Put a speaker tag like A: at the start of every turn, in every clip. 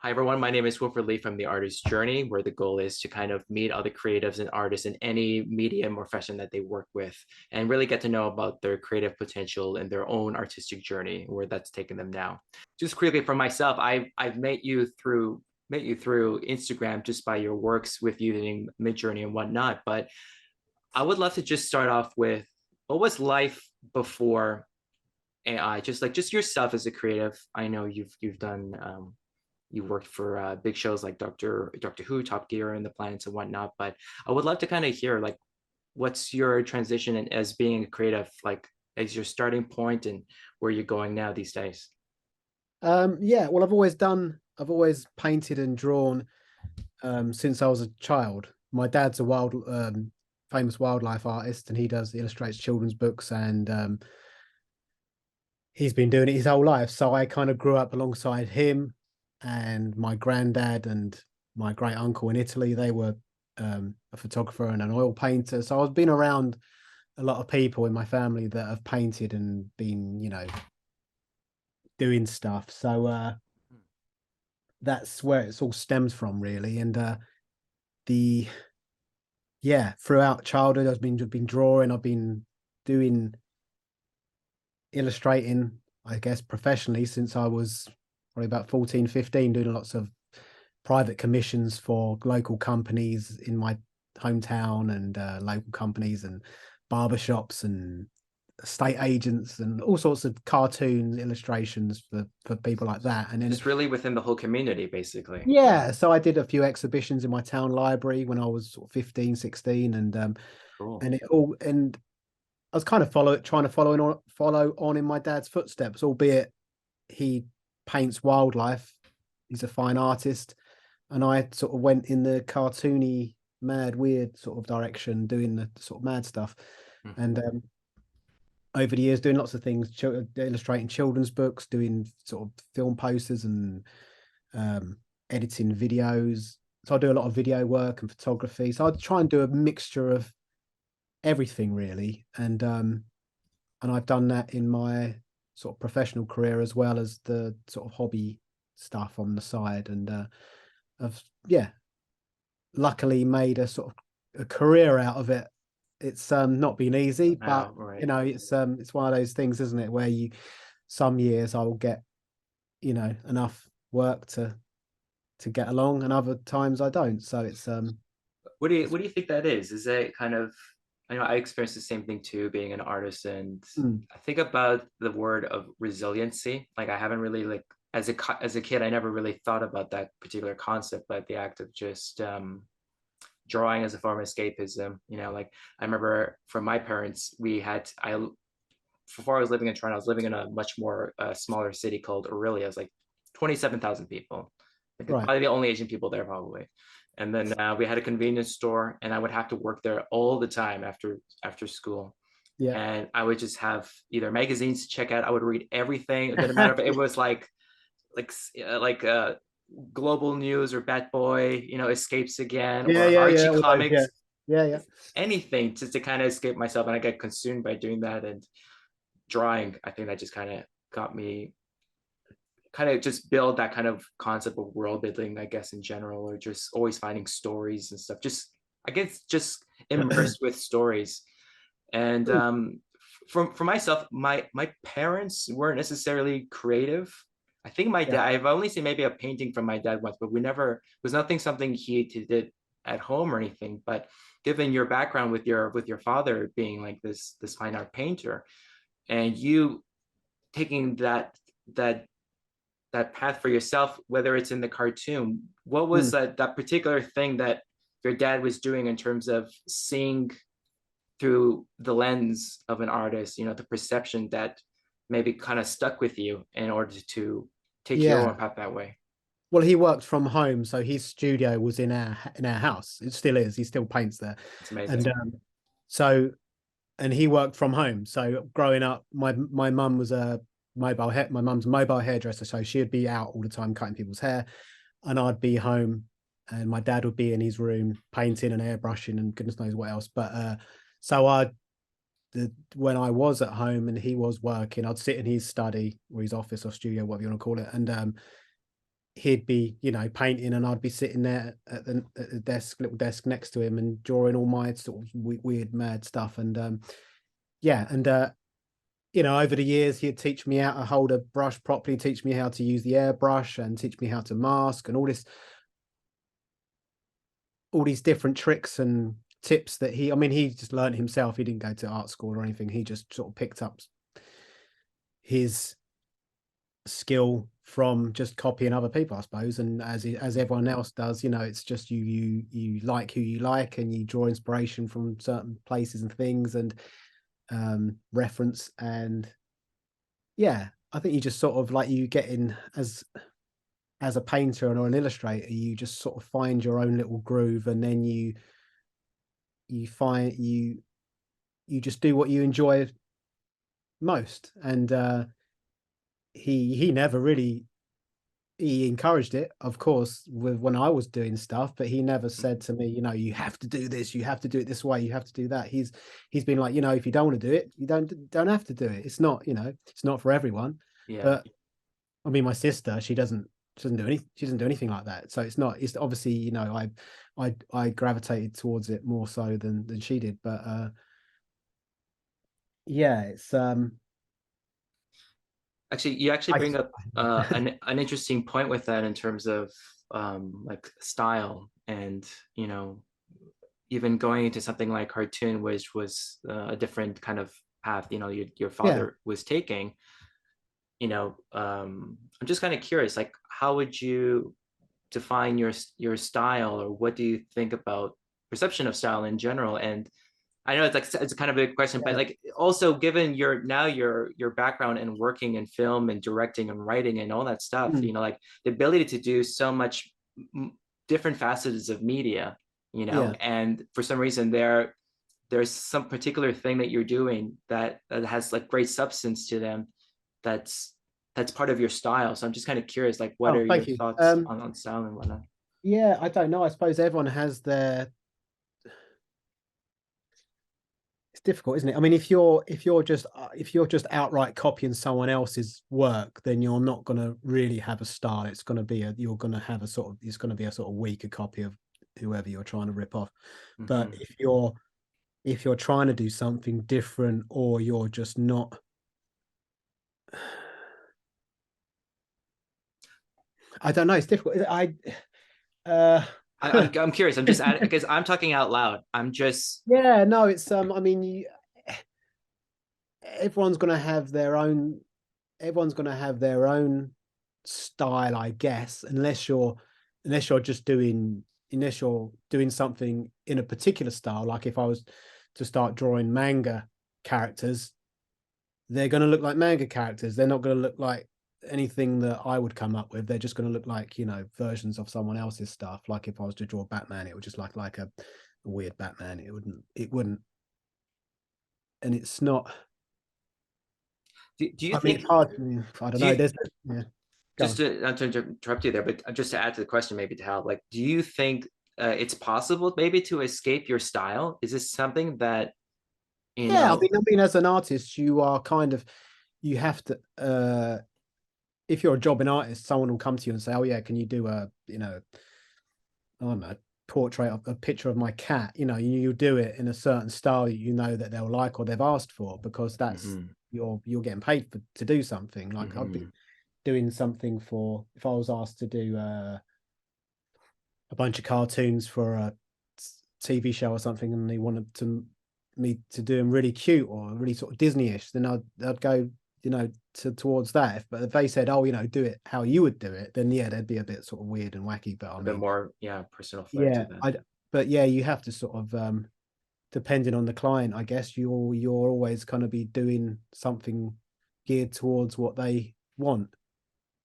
A: Hi, everyone. My name is Wilfred Lee from The Artist Journey, where the goal is to kind of meet other creatives and artists in any medium or fashion that they work with and really get to know about their creative potential and their own artistic journey, where that's taken them now. Just quickly for myself, I've met you through Instagram just by your works with using Midjourney and whatnot. But I would love to just start off with what was life before AI? Just yourself as a creative. I know you've done you worked for big shows like Doctor Who, Top Gear, and the planets and whatnot. But I would love to kind of hear like what's your transition as being a creative, like as your starting point and where you're going now these days.
B: Yeah, well, I've always painted and drawn since I was a child. My dad's a famous wildlife artist, and he illustrates children's books, and he's been doing it his whole life. So I kind of grew up alongside him, and my granddad and my great uncle in Italy. They were a photographer and an oil painter. So I've been around a lot of people in my family that have painted and been, doing stuff. So that's where it's all stems from, really. And the yeah, throughout childhood, I've been drawing. I've been doing illustrating, I guess, professionally since I was probably about 14, 15, doing lots of private commissions for local companies in my hometown and local companies and barbershops and estate agents and all sorts of cartoons, illustrations for people like that. And then
A: Just really within the whole community, basically.
B: yeah, so I did a few exhibitions in my town library when I was sort of 15, 16,
A: Cool.
B: and it all and I was kind of trying to follow on in my dad's footsteps, albeit he paints wildlife. He's a fine artist, and I sort of went in the cartoony, mad, weird sort of direction, doing the sort of mad stuff.
A: Mhm.
B: And over the years, doing lots of things, illustrating children's books, doing sort of film posters and um, editing videos. So I do a lot of video work and photography. So I try and do a mixture of everything really, and I've done that in my sort of professional career as well as the sort of hobby stuff on the side. And I've luckily made a sort of a career out of it. It's not been easy, but
A: Now, right.
B: it's one of those things, isn't it, where you some years I will get enough work to get along, and other times I don't. So
A: What do you think that is? Is it kind of, I know I experienced the same thing too, being an artist, and
B: mm,
A: I think about the word of resiliency. Like I haven't really like as a kid, I never really thought about that particular concept, but the act of just drawing as a form of escapism. Like I remember from my parents, we had I before I was living in Toronto, I was living in a much more smaller city called Aurelia. It was like 27,000 people. Like it's
B: right,
A: probably the only Asian people there, probably. And then we had a convenience store, and I would have to work there all the time after school.
B: yeah.
A: And I would just have either magazines to check out. I would read everything. It didn't matter if it was like Global News or Bat Boy, Escapes Again,
B: Yeah,
A: or
B: yeah, yeah,
A: Archie
B: all those, yeah,
A: Comics,
B: yeah, yeah,
A: anything just to kind of escape myself. And I get consumed by doing that. And drawing, I think that just kind of got me kind of just build that kind of concept of world building, I guess, in general, or just always finding stories and stuff. Just I guess just immersed with stories. And
B: mm,
A: for myself, my parents weren't necessarily creative. I think my
B: yeah,
A: dad, I've only seen maybe a painting from my dad once, but we never, it was nothing something he did at home or anything. But given your background with your father being like this fine art painter, and you taking that that path for yourself, whether it's in the cartoon, what was
B: mm,
A: that particular thing that your dad was doing in terms of seeing through the lens of an artist, the perception that maybe kind of stuck with you in order to take your own
B: yeah.
A: path that way?
B: Well, he worked from home, so his studio was in our house. It still is. He still paints there,
A: It's
B: and
A: amazing.
B: so and he worked from home. So growing up, my mum was a my mum's a mobile hairdresser, so she'd be out all the time cutting people's hair, and I'd be home, and my dad would be in his room painting and airbrushing and goodness knows what else. But so when I was at home and he was working, I'd sit in his study or his office or studio, whatever you want to call it, and he'd be, you know, painting, and I'd be sitting there at the desk, little desk next to him, and drawing all my sort of weird, mad stuff. And yeah, and you know, over the years, he'd teach me how to hold a brush properly, teach me how to use the airbrush, and teach me how to mask, and all these different tricks and tips that I mean, he just learned himself. He didn't go to art school or anything. He just sort of picked up his skill from just copying other people, I suppose. And as everyone else does, you know, it's just you like who you like, and you draw inspiration from certain places and things, and reference. And yeah, I think you just sort of like, you get in as a painter or an illustrator, you just sort of find your own little groove, and then you find you just do what you enjoy most. And he never really, he encouraged it, of course, with when I was doing stuff, but he never said to me, you know, you have to do this, you have to do it this way, you have to do that. He's been like, you know, if you don't want to do it, you don't have to do it. It's not, you know, it's not for everyone.
A: Yeah.
B: But I mean, my sister, she doesn't do anything like that. So it's obviously, you know, I gravitated towards it more so than she did. But yeah, it's
A: Actually, you actually
B: I
A: bring up an interesting point with that in terms of like style, and you know, even going into something like cartoon, which was a different kind of path, you know, your
B: yeah.
A: father was taking. You know, I'm just kind of curious, like, how would you define your style, or what do you think about perception of style in general? And I know it's like it's kind of a big question, but
B: Yeah.
A: like also given your background in working in film and directing and writing and all that stuff,
B: Mm,
A: you know, like the ability to do so much different facets of media, you know,
B: yeah.
A: and for some reason there's some particular thing that you're doing that has like great substance to them, that's that's part of your style. So I'm just kind of curious, like, what
B: Oh,
A: are your
B: thank you.
A: thoughts on style and whatnot?
B: Yeah, I don't know. I suppose everyone has their, it's difficult, isn't it? I mean, if you're just outright copying someone else's work, then you're not going to really have a style. It's going to be you're going to have a sort of, it's going to be a sort of weaker copy of whoever you're trying to rip off. But
A: Mm-hmm.
B: if you're trying to do something different, or you're just not, I don't know, it's difficult. Uh
A: I'm curious. I'm just adding because I'm talking out loud. I'm just.
B: yeah, no, it's I mean, everyone's going to have their own, everyone's going to have their own style, I guess, unless you're just doing, unless you're doing something in a particular style. Like if I was to start drawing manga characters, they're going to look like manga characters. They're not going to look like anything that I would come up with. They're just going to look like, you know, versions of someone else's stuff. Like if I was to draw Batman, it would just like a weird Batman. It wouldn't, and it's not.
A: Do you
B: I mean,
A: think?
B: it's hard. I don't
A: Do
B: know.
A: you
B: There's, yeah, go
A: just
B: on.
A: to not to interrupt you there, but just to add to the question, maybe to help, like, do you think it's possible maybe to escape your style? Is this something that you
B: Yeah,
A: know?
B: I mean, as an artist, you are kind of, you have to. If you're a jobbing artist, someone will come to you and say, "Oh yeah, can you do a, you know, I don't know, portrait of a picture of my cat?" You know, you do it in a certain style that you know that they'll like or they've asked for, because that's,
A: Mm-hmm,
B: you're getting paid to do something. Like I've been
A: mm-hmm,
B: doing something for, if I was asked to do a bunch of cartoons for a TV show or something, and they wanted to me to do them really cute or really sort of Disney-ish, then I'd go, you know, towards that. But if they said, "Oh, you know, do it how you would do it," then yeah, they'd be a bit sort of weird and wacky. But I
A: a bit
B: mean,
A: more, yeah, personal flair to
B: yeah,
A: that.
B: but yeah, you have to sort of depending on the client, I guess you're always kind of be doing something geared towards what they want,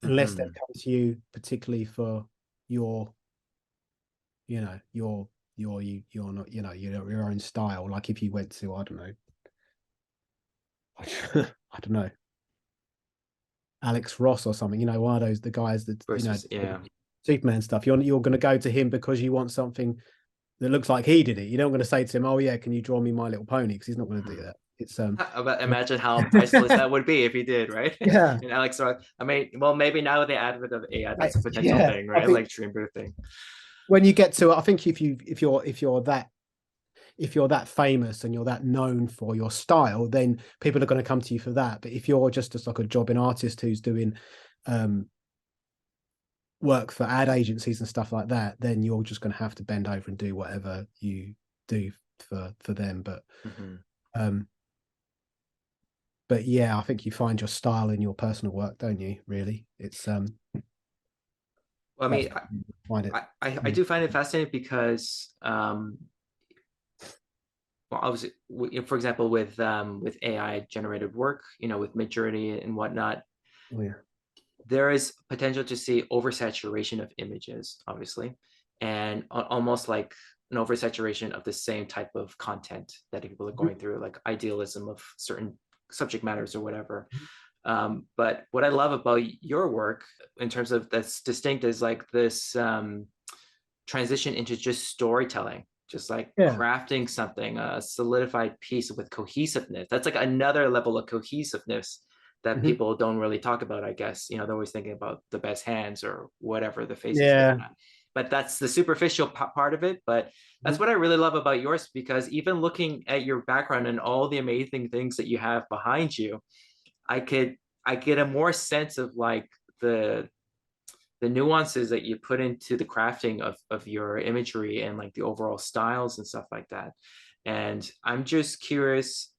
B: unless they
A: Mm-hmm.
B: come to you particularly for your, you know, you're not, you know, your own style. Like if you went to, I don't know, I don't know, Alex Ross or something, you know, one of those, the guys that, you know,
A: Versus, yeah.
B: Superman stuff. You're going to go to him because you want something that looks like he did it. You don't going to say to him, "Oh yeah, can you draw me My Little Pony?" Because he's not going to do
A: Mm-hmm.
B: that. It's
A: But imagine how priceless that would be if you did, right?
B: yeah,
A: And Alex, so I mean, well, maybe now with the advent of AI, that's a potential
B: yeah.
A: thing,
B: I
A: right?
B: think
A: Like dream thing.
B: when you get to it, I think if you're that famous and you're that known for your style, then people are going to come to you for that. But if you're just as like a jobbing artist who's doing um, work for ad agencies and stuff like that, then you're just going to have to bend over and do whatever you do for them.
A: Mm-hmm.
B: Um, but yeah, I think you find your style in your personal work, don't you? Really, it's
A: Well, I
B: that's
A: mean,
B: what you find it.
A: I do find it fascinating because, well, obviously, for example, with AI generated work, with Midjourney and whatnot,
B: Oh yeah.
A: there is potential to see oversaturation of images, obviously, and almost like an oversaturation of the same type of content that people are going through, like idealism of certain subject matters or whatever. But what I love about your work in terms of that's distinct is like this transition into just storytelling, just like
B: Yeah.
A: crafting something, a solidified piece with cohesiveness. That's like another level of cohesiveness that
B: Mhm.
A: people don't really talk about, I guess. They're always thinking about the best hands or whatever the faces and
B: Yeah.
A: whatnot. But that's the superficial part of it. But that's
B: Mhm.
A: what I really love about yours, because even looking at your background and all the amazing things that you have behind you, I could I get a more sense of like the nuances that you put into the crafting of your imagery and like the overall styles and stuff like that. And I'm just curious,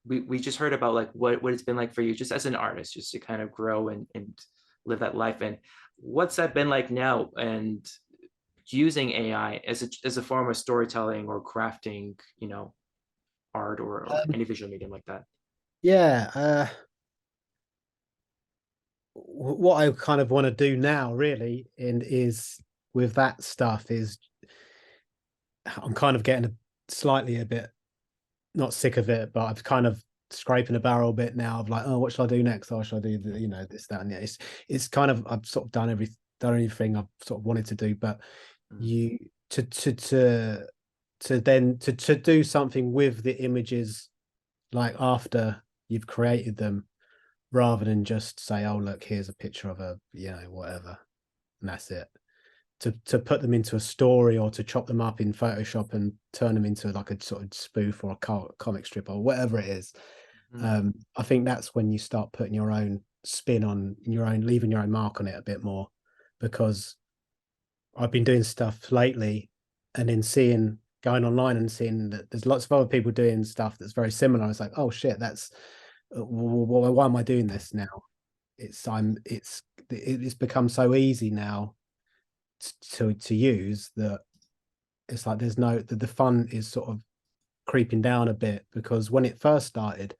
A: we just heard about like what it's been like for you just as an artist, just to kind of grow and live that life. And what's that been like now? And using AI as a form of storytelling or crafting, art or any visual medium like that.
B: Yeah. What I kind of want to do now, really, and is with that stuff is I'm kind of getting slightly a bit not sick of it, but I've kind of scraping a barrel a bit now of like, oh, what should I do next? Oh, should I do this, that, and yeah. It's kind of I've sort of done everything I've sort of wanted to do, but
A: Mm,
B: you to do something with the images like after you've created them, rather than just say, oh, look, here's a picture of a whatever, and that's it. To put them into a story or to chop them up in Photoshop and turn them into like a sort of spoof or a comic strip or whatever it is.
A: mm,
B: I think that's when you start putting your own spin on leaving your own mark on it a bit more, because I've been doing stuff lately and then going online and seeing that there's lots of other people doing stuff that's very similar. It's like, oh shit, that's why am I doing this now? It's become so easy now to use that it's like there's no the fun is sort of creeping down a bit, because when it first started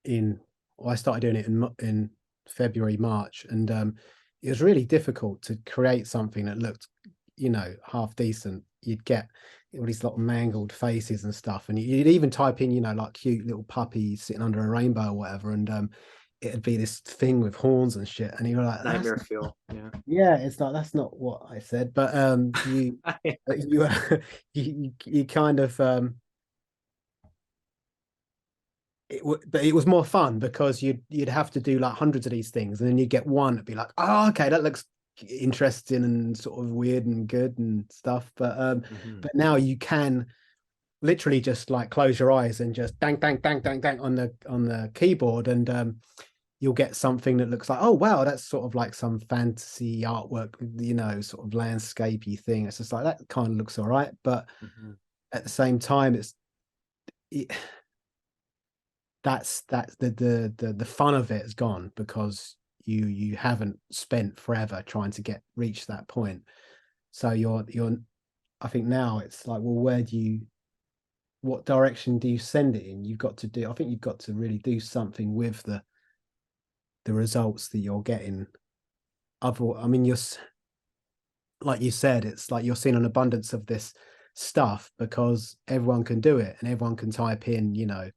A: mm,
B: I started doing it in February, March, and it was really difficult to create something that looked, half decent. You'd get all these little mangled faces and stuff, and you'd even type in, like cute little puppy sitting under a rainbow or whatever, and it'd be this thing with horns and shit, and you're like,
A: nightmare feel. Yeah.
B: yeah, it's like that's not what I said, but you you kind of but it was more fun because you'd have to do like hundreds of these things, and then you'd get one that'd be like, oh, okay, that looks interesting and sort of weird and good and stuff.
A: Mhm.
B: But now you can literally just like close your eyes and just dang dang dang dang dang on the keyboard, and you'll get something that looks like, oh wow, that's sort of like some fantasy artwork, sort of landscapey thing. It's just like that kind of looks all right, but
A: Mhm.
B: at the same time, it, that's the fun of it is gone, because you haven't spent forever trying to reach that point. So you're I think now it's like, well, what direction do you send it in? I think you've got to really do something with the results that you're getting. I mean, like you said, it's like you're seeing an abundance of this stuff because everyone can do it, and everyone can type in, a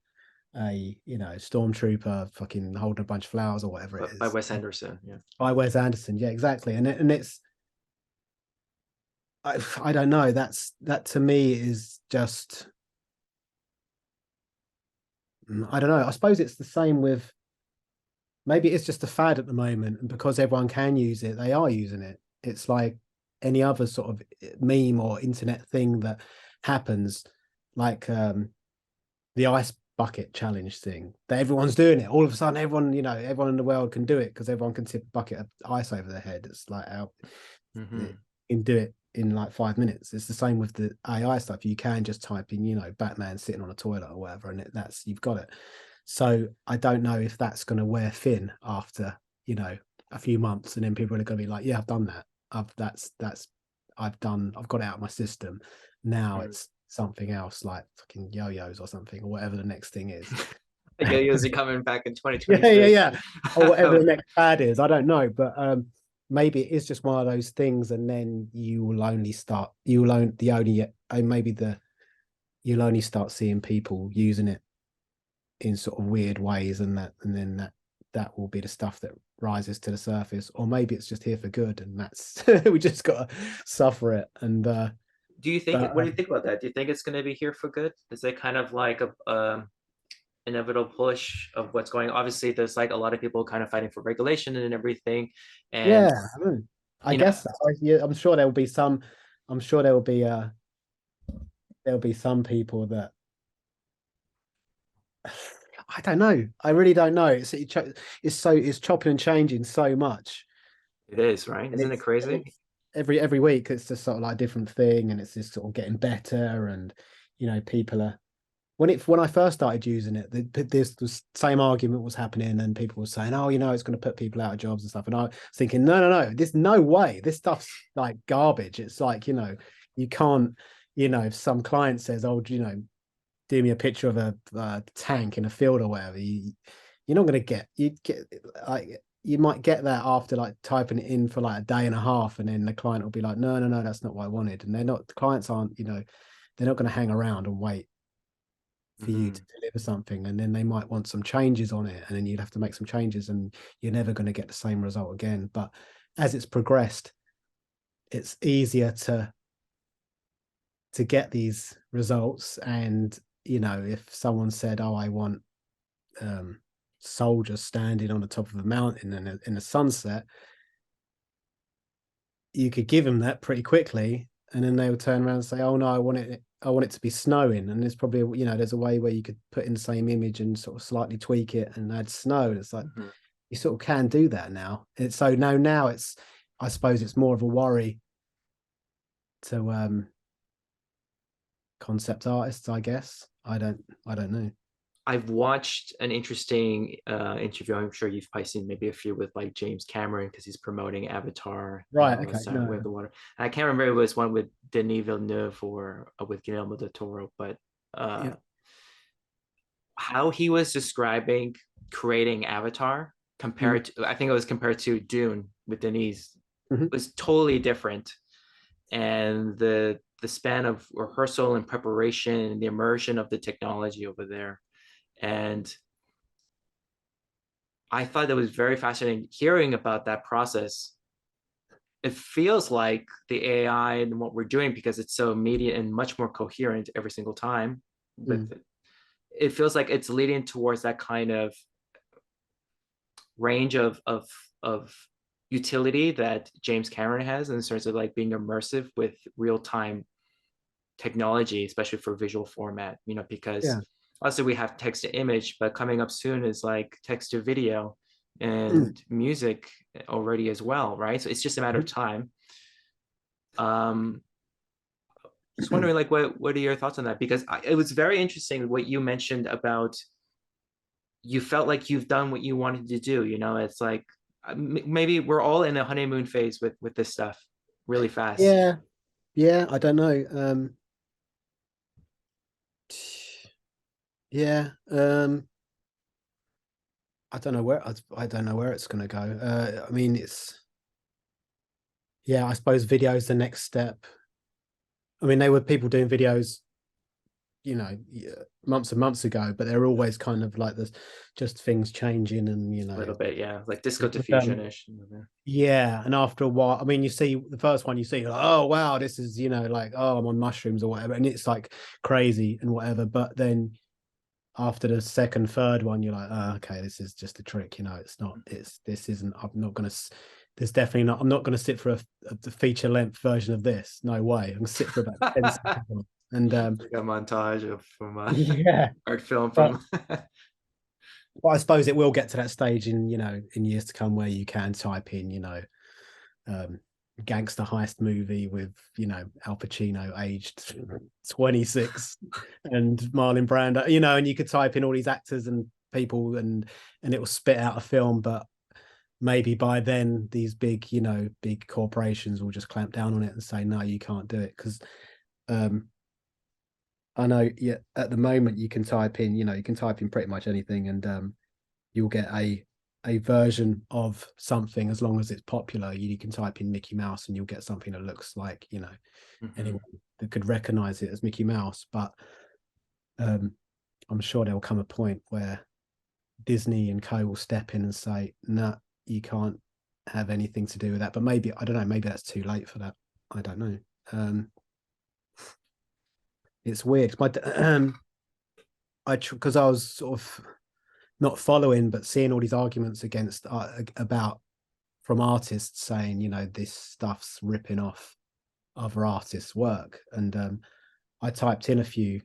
B: stormtrooper fucking holding a bunch of flowers or whatever it
A: But by
B: is
A: Wes Anderson, yeah.
B: by Wes Anderson. Yeah, exactly. And it's I don't know. That to me is just I don't know. I suppose it's the same with, maybe it's just a fad at the moment, and because everyone can use it, they are using it. It's like any other sort of meme or internet thing that happens, like the ice bucket challenge thing that everyone's doing it. All of a sudden, everyone, everyone in the world can do it because everyone can tip a bucket of ice over their head. It's like how
A: Hmm.
B: you can do it in like 5 minutes. It's the same with the AI stuff. You can just type in, Batman sitting on a toilet or whatever, and that's you've got it. So I don't know if that's going to wear thin after a few months, and then people are going to be like, "Yeah, I've done that. I've got it out of my system. Now it's something else like fucking yo-yos or something, or whatever the next thing is."
A: Yo-yos are coming back in
B: Yeah, yeah,
A: 2026.
B: yeah. Or whatever the next fad is. I don't know, but maybe it is just one of those things, and then you'll only start seeing people using it in sort of weird ways, and then that will be the stuff that rises to the surface, or maybe it's just here for good, and that's we just gotta suffer it. And
A: Do you think?
B: but
A: What do you think about that? Do you think it's going to be here for good? Is it kind of like a inevitable push of what's going? Obviously, there's like a lot of people kind of fighting for regulation and everything, and
B: yeah, I
A: you know,
B: guess so. Yeah, I'm sure there will be some. I'm sure there'll be some people that I don't know. I really don't know. It's chopping and changing so much,
A: it is right.
B: and
A: Isn't it crazy?
B: it's every week it's just sort of like a different thing, and it's just sort of getting better, and people are when I first started using it, this same argument was happening, and people were saying, "Oh, it's going to put people out of jobs and stuff." And I was thinking, "No, no, no! This no way! This stuff's like garbage." It's like you can't, if some client says, "Oh, do me a picture of a tank in a field or whatever," you're not going to get like you might get that after like typing it in for like a day and a half, and then the client will be like, "No, no, no, that's not what I wanted," and the clients aren't, they're not going to hang around and wait for you to
A: Hmm.
B: deliver something, and then they might want some changes on it, and then you'd have to make some changes, and you're never going to get the same result again. But as it's progressed, it's easier to get these results. And if someone said, "Oh, I want um soldiers standing on the top of a mountain in a sunset," you could give them that pretty quickly, and then they would turn around and say, "Oh no, I want it to be snowing." And there's probably there's a way where you could put in the same image and sort of slightly tweak it and add snow. And it's like
A: Hmm.
B: you sort of can do that now. It's so now it's, I suppose it's more of a worry to concept artists, I guess. I don't know.
A: I've watched an interesting interview. I'm sure you've probably seen maybe a few with like James Cameron because he's promoting Avatar,
B: Right, okay,
A: Starting with
B: no.
A: the water. I can't remember if it was one with Denis Villeneuve or with Guillermo del Toro, but uh,
B: Yeah.
A: how he was describing creating Avatar
B: Mm.
A: compared to, I think it was compared to Dune with Denis,
B: Mhm.
A: was totally different. And the span of rehearsal and preparation, the immersion of the technology over there. And I thought that was very fascinating hearing about that process. It feels like the AI and what we're doing, because it's so immediate and much more coherent every single time with
B: Mm.
A: it, it feels like it's leading towards that kind of range of utility that James Cameron has in terms of like being immersive with real time technology, especially for visual format, because
B: Yeah.
A: also we have text to image, but coming up soon is like text to video
B: Mm.
A: and music already as well, right? So it's just a matter of
B: Mhm.
A: time. Um, just wondering, like, what are your thoughts on that? Because it was very interesting what you mentioned about you felt like you've done what you wanted to do. It's like maybe we're all in a honeymoon phase with this stuff really fast.
B: Yeah, yeah, I don't know. Yeah, I don't know where it's going to go. I mean, yeah, I suppose video is the next step. I mean, they were people doing videos, yeah, months and months ago, but they're always kind of like this, just things changing, and
A: A little bit, yeah, like disco
B: with,
A: diffusion ish.
B: yeah, and after a while, I mean, you see the first one, you see, like, oh wow, this is like, oh, I'm on mushrooms or whatever, and it's like crazy and whatever. But then after the second, third one, you're like, oh, okay, this is just a trick. You know, it's not. This isn't. I'm not gonna. There's definitely not. I'm not gonna sit for a feature length version of this. No way. I'm gonna sit for about 10 seconds. And
A: Like a montage of from
B: yeah,
A: art film
B: but
A: from
B: I suppose it will get to that stage in, in years to come where you can type in, um, gangster heist movie with, Al Pacino aged 26 and Marlon Brando, and you could type in all these actors and people, and it will spit out a film. But maybe by then these big, big corporations will just clamp down on it and say, no, you can't do it. Because I know, yeah, at the moment you can type in, you can type in pretty much anything, and you'll get a version of something. As long as it's popular, you can type in Mickey Mouse and you'll get something that looks like, anyone that could recognize it as Mickey Mouse. But I'm sure there'll come a point where Disney and co will step in and say, no, nah, you can't have anything to do with that. But maybe, I don't know, maybe that's too late for that. I don't know. It's weird. Because I was sort of not following, but seeing all these arguments against about from artists saying, this stuff's ripping off other artists' work. And I typed in a few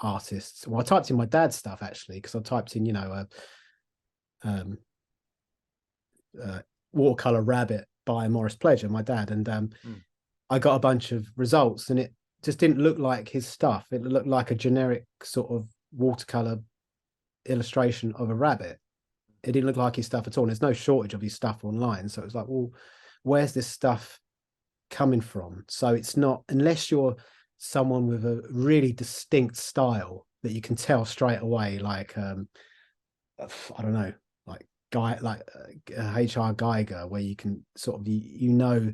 B: artists. Well, I typed in my dad's stuff actually, because I typed in, Watercolor Rabbit by Morris Pledger, my dad, and I got a bunch of results, and it just didn't look like his stuff. It looked like a generic sort of watercolor illustration of a rabbit. It didn't look like his stuff at all. And there's no shortage of his stuff online. So it was like, well, where's this stuff coming from? So it's not, unless you're someone with a really distinct style that you can tell straight away, like I don't know, like HR Geiger, where you can sort of you know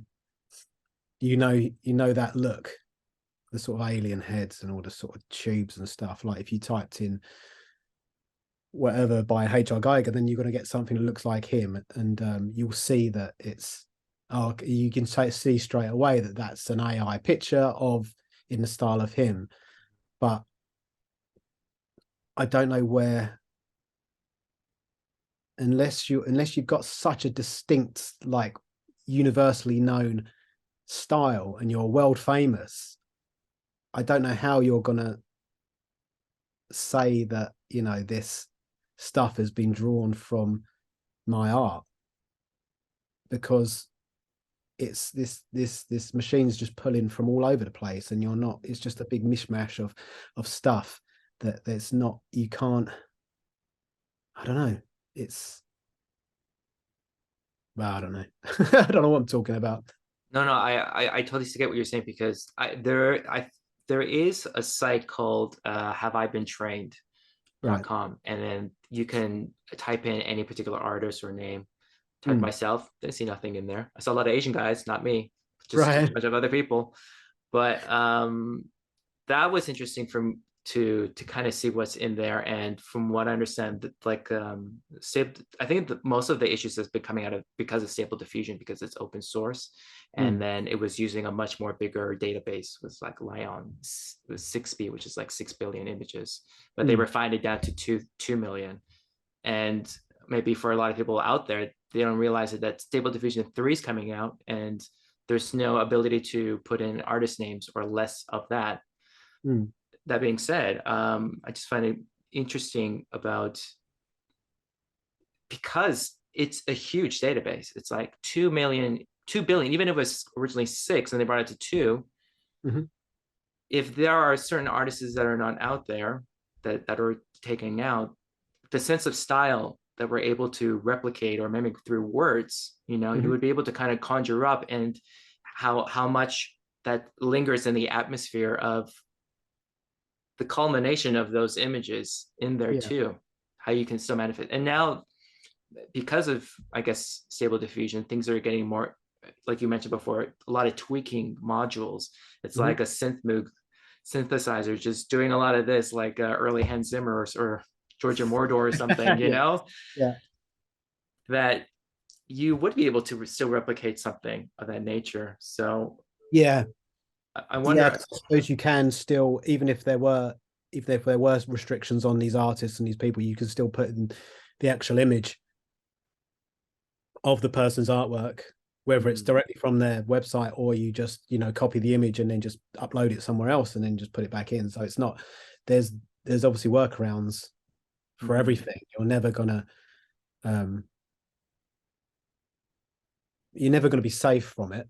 B: that look, the sort of alien heads and all the sort of tubes and stuff. Like if you typed in whatever by HR Geiger, then you're going to get something that looks like him, and you'll see that it's you can see straight away that that's an AI picture of in the style of him. But I don't know where, unless you've got such a distinct, like universally known style and you're world famous, I don't know how you're gonna say that this stuff has been drawn from my art, because it's this machine's just pulling from all over the place, and you're not, it's just a big mishmash of stuff that there's not, you can't, I don't know, it's, well, I don't know. I don't know what I'm talking about.
A: No, I totally get what you're saying, because there is a site called Have I Been
B: Right.
A: Trained.com, and then you can type in any particular artist or name. Type myself, didn't see nothing in there. I saw a lot of Asian guys, not me, just a bunch of other people. But that was interesting to kind of see what's in there. And from what I understand, like I think most of the issues has been coming out of because of Stable Diffusion, because it's open source, and then it was using a much more bigger database with like Lion with 6B, which is like 6 billion images, but they refined it down to 2 million. And maybe for a lot of people out there, they don't realize that Stable Diffusion 3 is coming out, and there's no ability to put in artist names or less of that. That being said, I just find it interesting about, because it's a huge database. It's like 2 billion, even if it was originally 6 and they brought it to 2. If there are certain artists that are not out there that are taking out, the sense of style that we're able to replicate or mimic through words, you would be able to kind of conjure up, and how much that lingers in the atmosphere of the culmination of those images in there too, how you can still manifest. And now, because of, I guess, Stable Diffusion, things are getting more, like you mentioned before, a lot of tweaking modules. It's like a synthesizer just doing a lot of this, like early Hans Zimmer or Georgia Mordor or something, that you would be able to still replicate something of that nature. So
B: yeah
A: I wonder.
B: I suppose you can still, even if there were if there were restrictions on these artists and these people, you can still put in the actual image of the person's artwork, whether it's directly from their website or you just, copy the image and then just upload it somewhere else and then just put it back in. So it's not, there's obviously workarounds for everything. Um, you're never going to be safe from it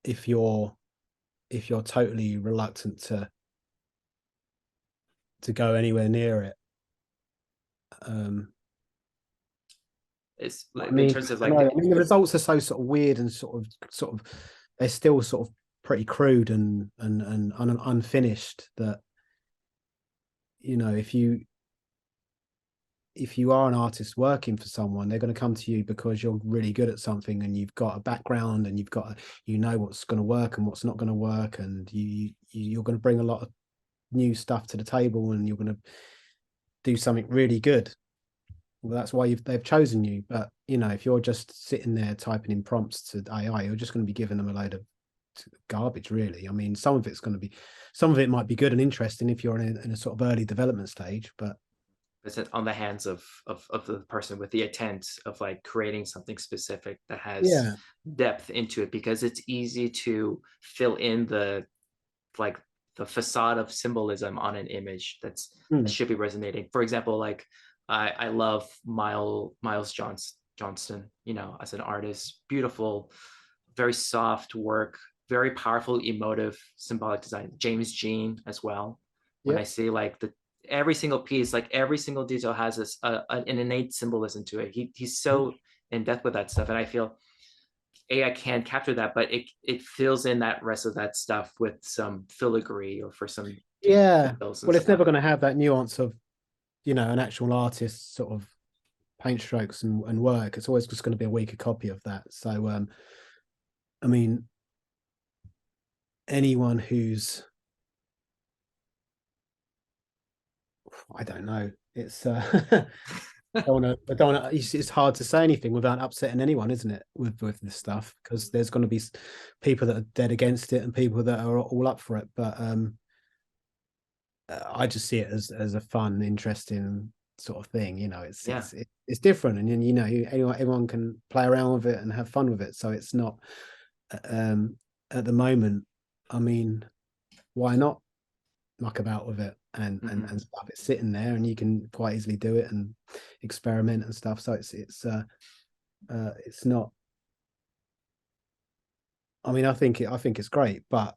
B: if you're totally reluctant to go anywhere near it.
A: It's
B: I
A: like in
B: mean,
A: terms of
B: I
A: like
B: know. I mean, the results are so sort of weird and sort of, they're still sort of pretty crude and unfinished. That if you are an artist working for someone, they're going to come to you because you're really good at something and you've got a background and you know what's going to work and what's not going to work, and you're going to bring a lot of new stuff to the table and you're going to do something really good. Well, that's why they've chosen you. But if you're just sitting there typing in prompts to AI, you're just going to be giving them a load of garbage, really. I mean, some of it might be good and interesting if you're in a sort of early development stage, but
A: it's on the hands of the person with the intent of like creating something specific that has
B: yeah,
A: depth into it, because it's easy to fill in the like the facade of symbolism on an image that should be resonating. For example, like I love Miles Johnston, as an artist. Beautiful, very soft work, very powerful, emotive, symbolic design. James Jean as well. When
B: yeah,
A: I say like every single piece, like every single detail has an innate symbolism to it. He's so in depth with that stuff, and I feel AI can capture that, but it fills in that rest of that stuff with some filigree or for some
B: yeah.
A: details and
B: Well, it's
A: stuff.
B: never going to have that nuance of an actual artist's sort of paint strokes and work. It's always just going to be a weaker copy of that. So, I mean, anyone who's, I don't know, it's I don't wanna, it's hard to say anything without upsetting anyone, isn't it? With this stuff, because there's going to be people that are dead against it and people that are all up for it. But I just see it as a fun, interesting sort of thing.
A: Yeah,
B: It's different, and everyone can play around with it and have fun with it. So it's not at the moment. I mean, why not muck about with it and stuff? It's sitting there, and you can quite easily do it and experiment and stuff. So it's not. I mean, I think it's great, but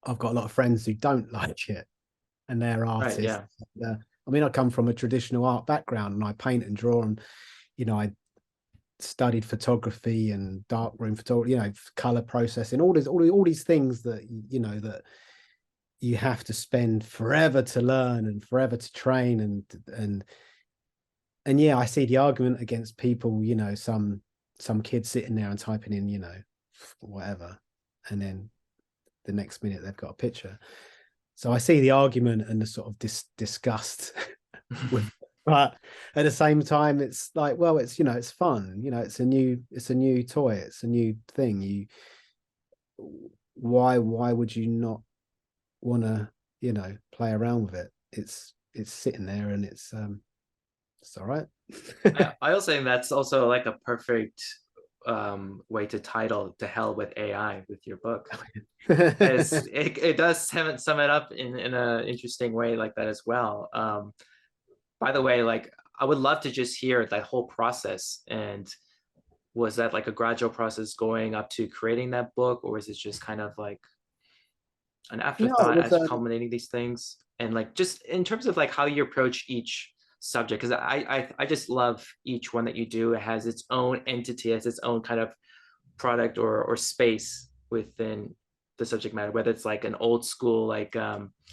B: I've got a lot of friends who don't like it, and they're
A: right,
B: artists.
A: yeah,
B: I mean, I come from a traditional art background, and I paint and draw, and I studied photography and darkroom photography, color processing, all these things that that you have to spend forever to learn and forever to train, and yeah, I see the argument against people, some kids sitting there and typing in, whatever, and then the next minute they've got a picture. So I see the argument and the sort of disgust with, but at the same time, it's like, well, it's it's fun, it's a new toy, it's a new thing. Why would you not want to play around with it? It's sitting there and it's all right.
A: I also think that's also like a perfect way to title "To Hell with AI" with your book. As it does sum it up in an interesting way like that as well. By the way, like I would love to just hear that whole process. And was that like a gradual process going up to creating that book, or is it just kind of like an
B: No, it
A: afterthought
B: was
A: as you're culminating these things? And like just in terms of like how you approach each subject, because I just love each one that you do. It has its own entity, it has its own kind of product or space within the subject matter, whether it's like an old school like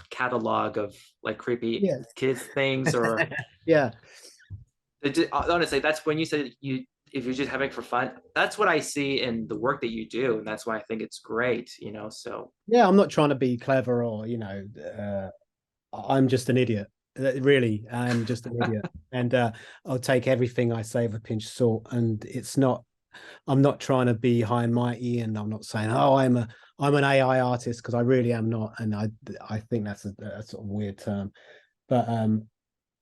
A: catalog of like creepy
B: yeah.
A: kids things, or
B: Yeah.
A: honestly, that's when you said you, if you're just having for fun, that's what I see in the work that you do, and that's why I think it's great, so
B: Yeah, I'm not trying to be clever or, I'm just an idiot. Really, I'm just an idiot. And I'll take everything I say with a pinch of salt. And it's not, I'm not trying to be high and mighty, and I'm not saying, oh, I'm an AI artist, because I really am not. And I think that's a sort of weird term. But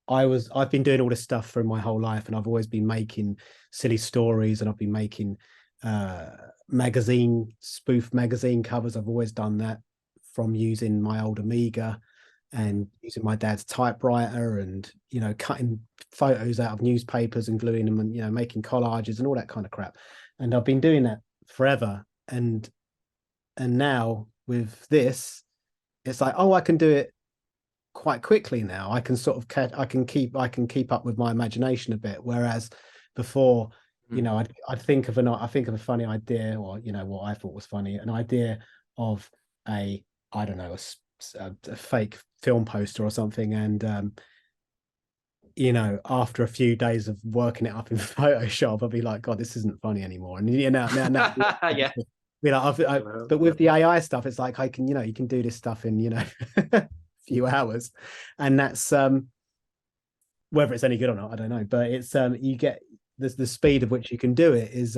B: I've been doing all this stuff for my whole life, and I've always been making silly stories, and I've been making uh spoof magazine covers. I've always done that, from using my old Amiga and using my dad's typewriter, and cutting photos out of newspapers and gluing them, and making collages and all that kind of crap. And I've been doing that forever. And now with this, it's like, oh, I can do it quite quickly now. I can sort of I can keep up with my imagination a bit. Whereas before,
A: Mm.
B: I'd I think of a funny idea, or what I thought was funny, an idea of a, I don't know, a fake film poster or something. And after a few days of working it up in Photoshop, I'll be like, God, this isn't funny anymore. And now
A: Yeah.
B: be like, but with the AI stuff, it's like, I can, you can do this stuff in, a few hours. And that's whether it's any good or not, I don't know. But it's you get the speed of which you can do it is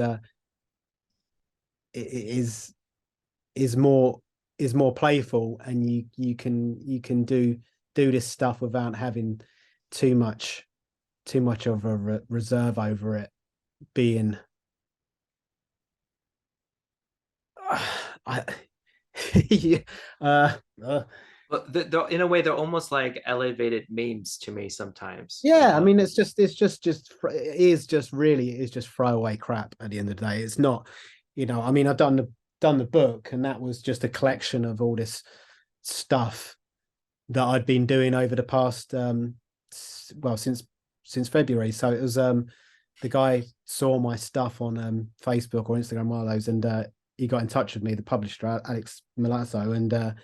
B: is more is more playful, and you can do this stuff without having too much of a reserve over it being I yeah, uh,
A: But in a way, they're almost like elevated memes to me sometimes.
B: yeah. I mean, it is just really, it is just throwaway crap at the end of the day. It's not, I mean, I've done the book, and that was just a collection of all this stuff that I'd been doing over the past well, since February. So it was the guy saw my stuff on Facebook or Instagram, one of those, and he got in touch with me, the publisher, Alex Milazzo, and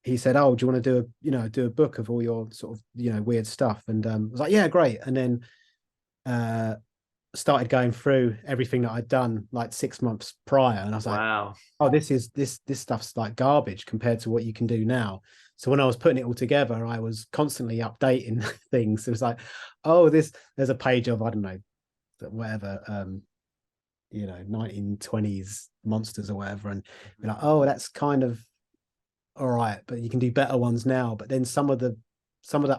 B: he said, "Oh, do you want to do a book of all your sort of weird stuff?" And I was like, "Yeah, great." And then uh, started going through everything that I'd done like 6 months prior, and I was like,
A: Wow.
B: "Oh, this stuff's like garbage compared to what you can do now." So when I was putting it all together, I was constantly updating things. It was like, "Oh, there's a page of, I don't know, whatever, 1920s monsters or whatever," and you're like, "Oh, that's kind of all right, but you can do better ones now." But then some of the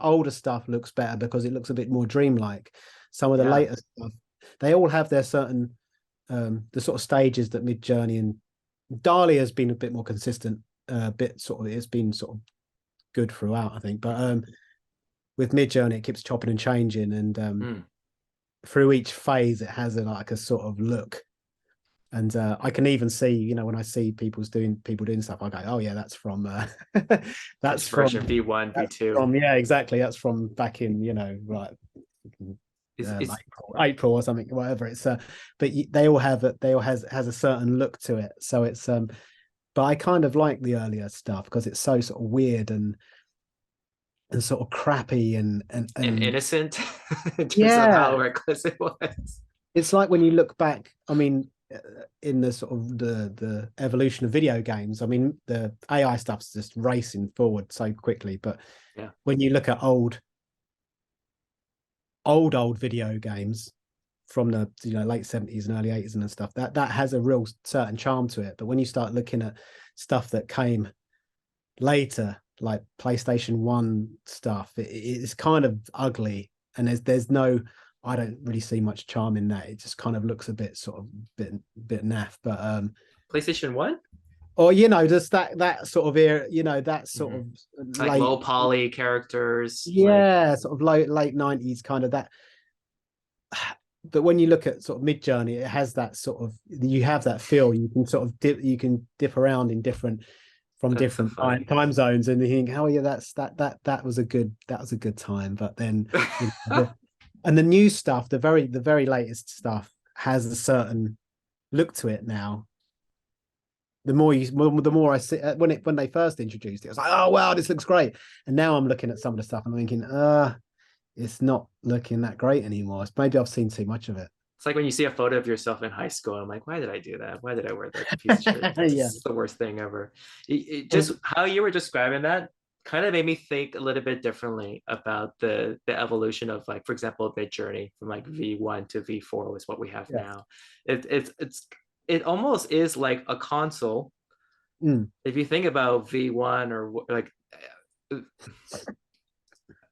B: older stuff looks better because it looks a bit more dreamlike. Some of the
A: Yeah.
B: later stuff, they all have their certain the sort of stages that Mid Journey and Dali has been a bit more consistent. Bit sort of, it's been sort of good throughout, I think. But with Mid Journey, it keeps chopping and changing, and
A: Mm.
B: through each phase, it has like a sort of look. And I can even see, when I see people doing stuff, I go, "Oh yeah, that's from that's
A: First version,
B: from
A: V1, V2.
B: yeah, exactly. That's from back in, like
A: Is
B: April or something, whatever." It's but they all have it. They all has a certain look to it. So it's but I kind of like the earlier stuff because it's so sort of weird and sort of crappy
A: and
B: and
A: innocent in terms of how
B: yeah.
A: reckless it was.
B: It's like when you look back, I mean, in the sort of the evolution of video games, I mean, the AI stuff's just racing forward so quickly. But
A: Yeah.
B: when you look at old video games from the late 70s and early 80s and stuff, that has a real certain charm to it. But when you start looking at stuff that came later, like PlayStation 1 stuff, it's kind of ugly, and there's no, I don't really see much charm in that. It just kind of looks a bit sort of bit naff. But
A: PlayStation 1?
B: or just that sort of era, that sort
A: Mhm.
B: of
A: Like
B: late,
A: low poly characters, like
B: yeah, sort of late 90s kind of that. But when you look at sort of Mid Journey, it has that sort of, you have that feel. You can sort of dip around in different, from
A: that's so
B: different
A: funny.
B: time zones, and you think, "Oh yeah, that was a good time." But then, and the new stuff, the very latest stuff, has a certain look to it now. The more I see, when they first introduced it, I was like, "Oh wow, this looks great." And now I'm looking at some of the stuff and I'm thinking, it's not looking that great anymore. Maybe I've seen too much of it.
A: It's like when you see a photo of yourself in high school. I'm like, why did I do that? Why did I wear that piece of shirt?
B: Yeah.
A: It's the worst thing ever. Just
B: Well,
A: how you were describing that, kind of made me think a little bit differently about the evolution of, like, for example, Mid Journey from like V1 to V4 was what we have
B: Yeah.
A: now. It almost is like a console.
B: Mm.
A: If you think about V1 or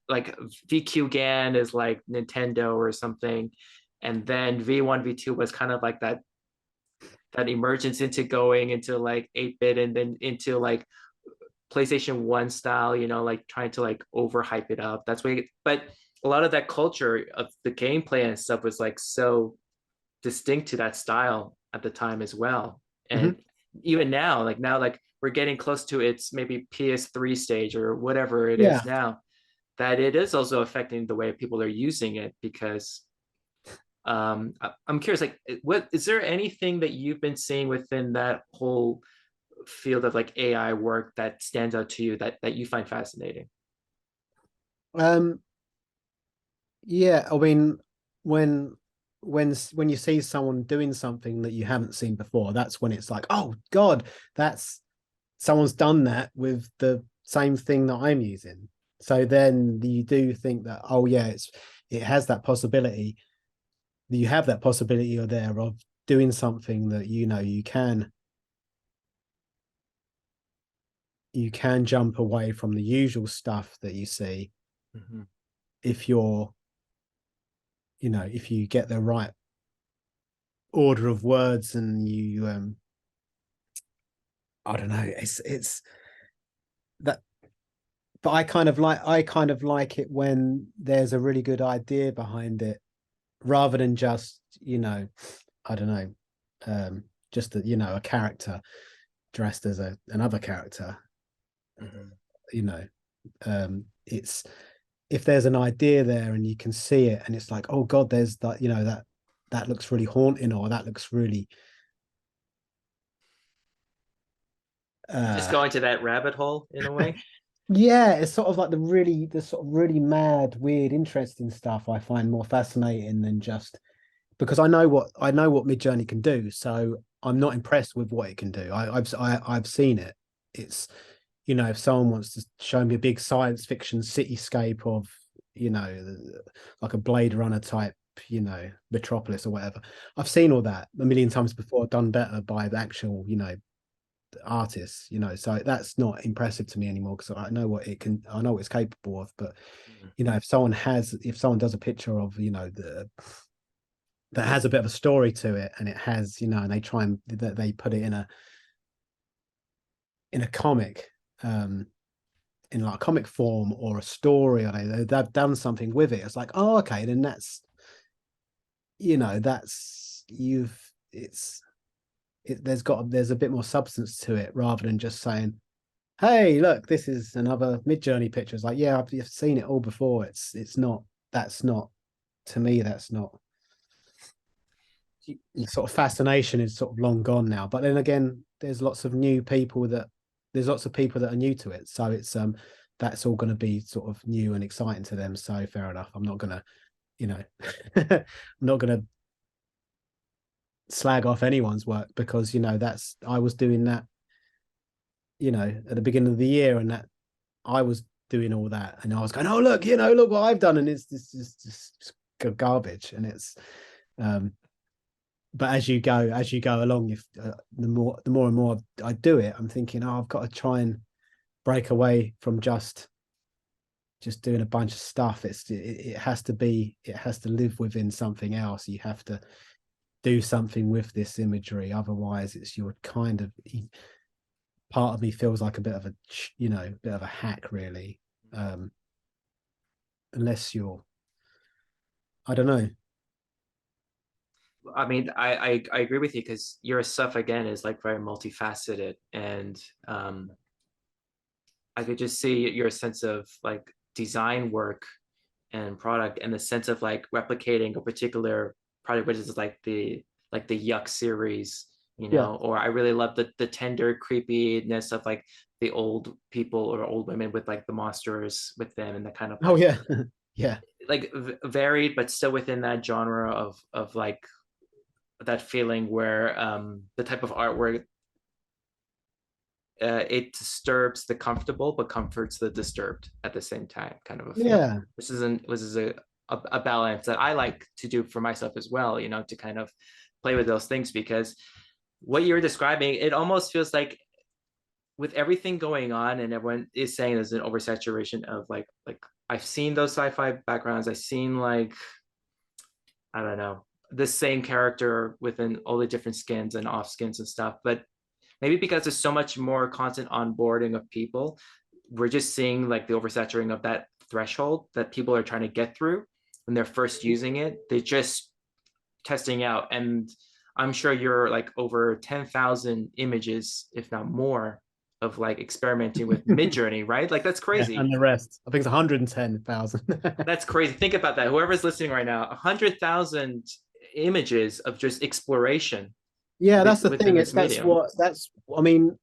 A: like VQ GAN is like Nintendo or something, and then V1 V2 was kind of like that emergence into going into like 8-bit and then into like PlayStation 1 style, like trying to like overhype it up. That's why, but a lot of that culture of the gameplay and stuff was like so distinct to that style at the time as well.
B: Hmm.
A: And even now, like we're getting close to its maybe PS3 stage or whatever it
B: Yeah.
A: is now, that it is also affecting the way people are using it. Because I'm curious, like, what is there anything that you've been seeing within that whole field of like AI work that stands out to you that you find fascinating?
B: Um, yeah, I mean, when when you see someone doing something that you haven't seen before, that's when it's like, oh God, that's someone's done that with the same thing that I'm using. So then you do think that, oh yeah, it has that possibility. You have that possibility or there of doing something that you can jump away from the usual stuff that you see
A: Mm-hmm.
B: if you're if you get the right order of words and you I don't know, it's that. But I kind of like it when there's a really good idea behind it, rather than just I don't know, um just a character dressed as another character.
A: Mm-hmm.
B: you know it's if there's an idea there and you can see it and it's like, oh God, there's that, that looks really haunting, or that looks really
A: Just
B: uh
A: going to that rabbit hole in a way.
B: yeah, it's sort of like the sort of really mad, weird, interesting stuff I find more fascinating than just because I know what Midjourney can do, so I'm not impressed with what it can do. I've seen it. It's if someone wants to show me a big science fiction cityscape of like a Blade Runner type, metropolis or whatever, I've seen all that a million times before, done better by the actual artists. So that's not impressive to me anymore because I know what it's capable of. But
A: Mm-hmm.
B: if someone does a picture of that has a bit of a story to it, and it has and they try and they put it in a comic, in like a comic form or a story, or they've done something with it, it's like, oh okay, then that's you've it's there's a bit more substance to it, rather than just saying, hey look, this is another Mid-Journey picture. It's like, yeah, I've seen it all before. It's not that's not to me, that's not sort of fascination is sort of long gone now. But then again, there's lots of people that are new to it, so it's that's all going to be sort of new and exciting to them. So fair enough. I'm not gonna I'm not gonna slag off anyone's work, because that's I was doing that at the beginning of the year, and that I was doing all that, and I was going, oh look, look what I've done, and it's just garbage. And it's um but as you go along, if the more and more I do it, I'm thinking, oh, I've got to try and break away from just doing a bunch of stuff. It has to live within something else. You have to do something with this imagery, otherwise it's your kind of part of me feels like a bit of a hack, really. um Unless you're, I don't know.
A: I mean, I agree with you because your stuff again is like very multifaceted, and I could just see your sense of like design work and product, and the sense of like replicating a particular product, which is like the Yuck series,
B: Yeah.
A: or I really love the tender creepiness of like the old people or old women with like the monsters with them, and the kind of
B: Oh
A: like
B: yeah. Yeah.
A: varied but still within that genre of like that feeling where the type of artwork it disturbs the comfortable but comforts the disturbed at the same time, kind of a feeling.
B: Yeah.
A: Which is a balance that I like to do for myself as well, you know, to kind of play with those things, because what you're describing, it almost feels like with everything going on and everyone is saying there's an oversaturation of like I've seen those sci-fi backgrounds, I've seen like, I don't know, the same character within all the different skins and off skins and stuff. But maybe because there's so much more constant onboarding of people, we're just seeing like the oversaturation of that threshold that people are trying to get through when they're first using it. They're just testing out. And I'm sure you're like over 10,000 images, if not more, of like experimenting with Midjourney, right? Like that's
B: Yeah,
A: crazy.
B: and the rest. I think it's 110,000.
A: That's crazy. Think about that. Whoever's listening right now, 100,000 images of just exploration
B: Yeah, that's the
A: within
B: thing.
A: this medium.
B: I mean,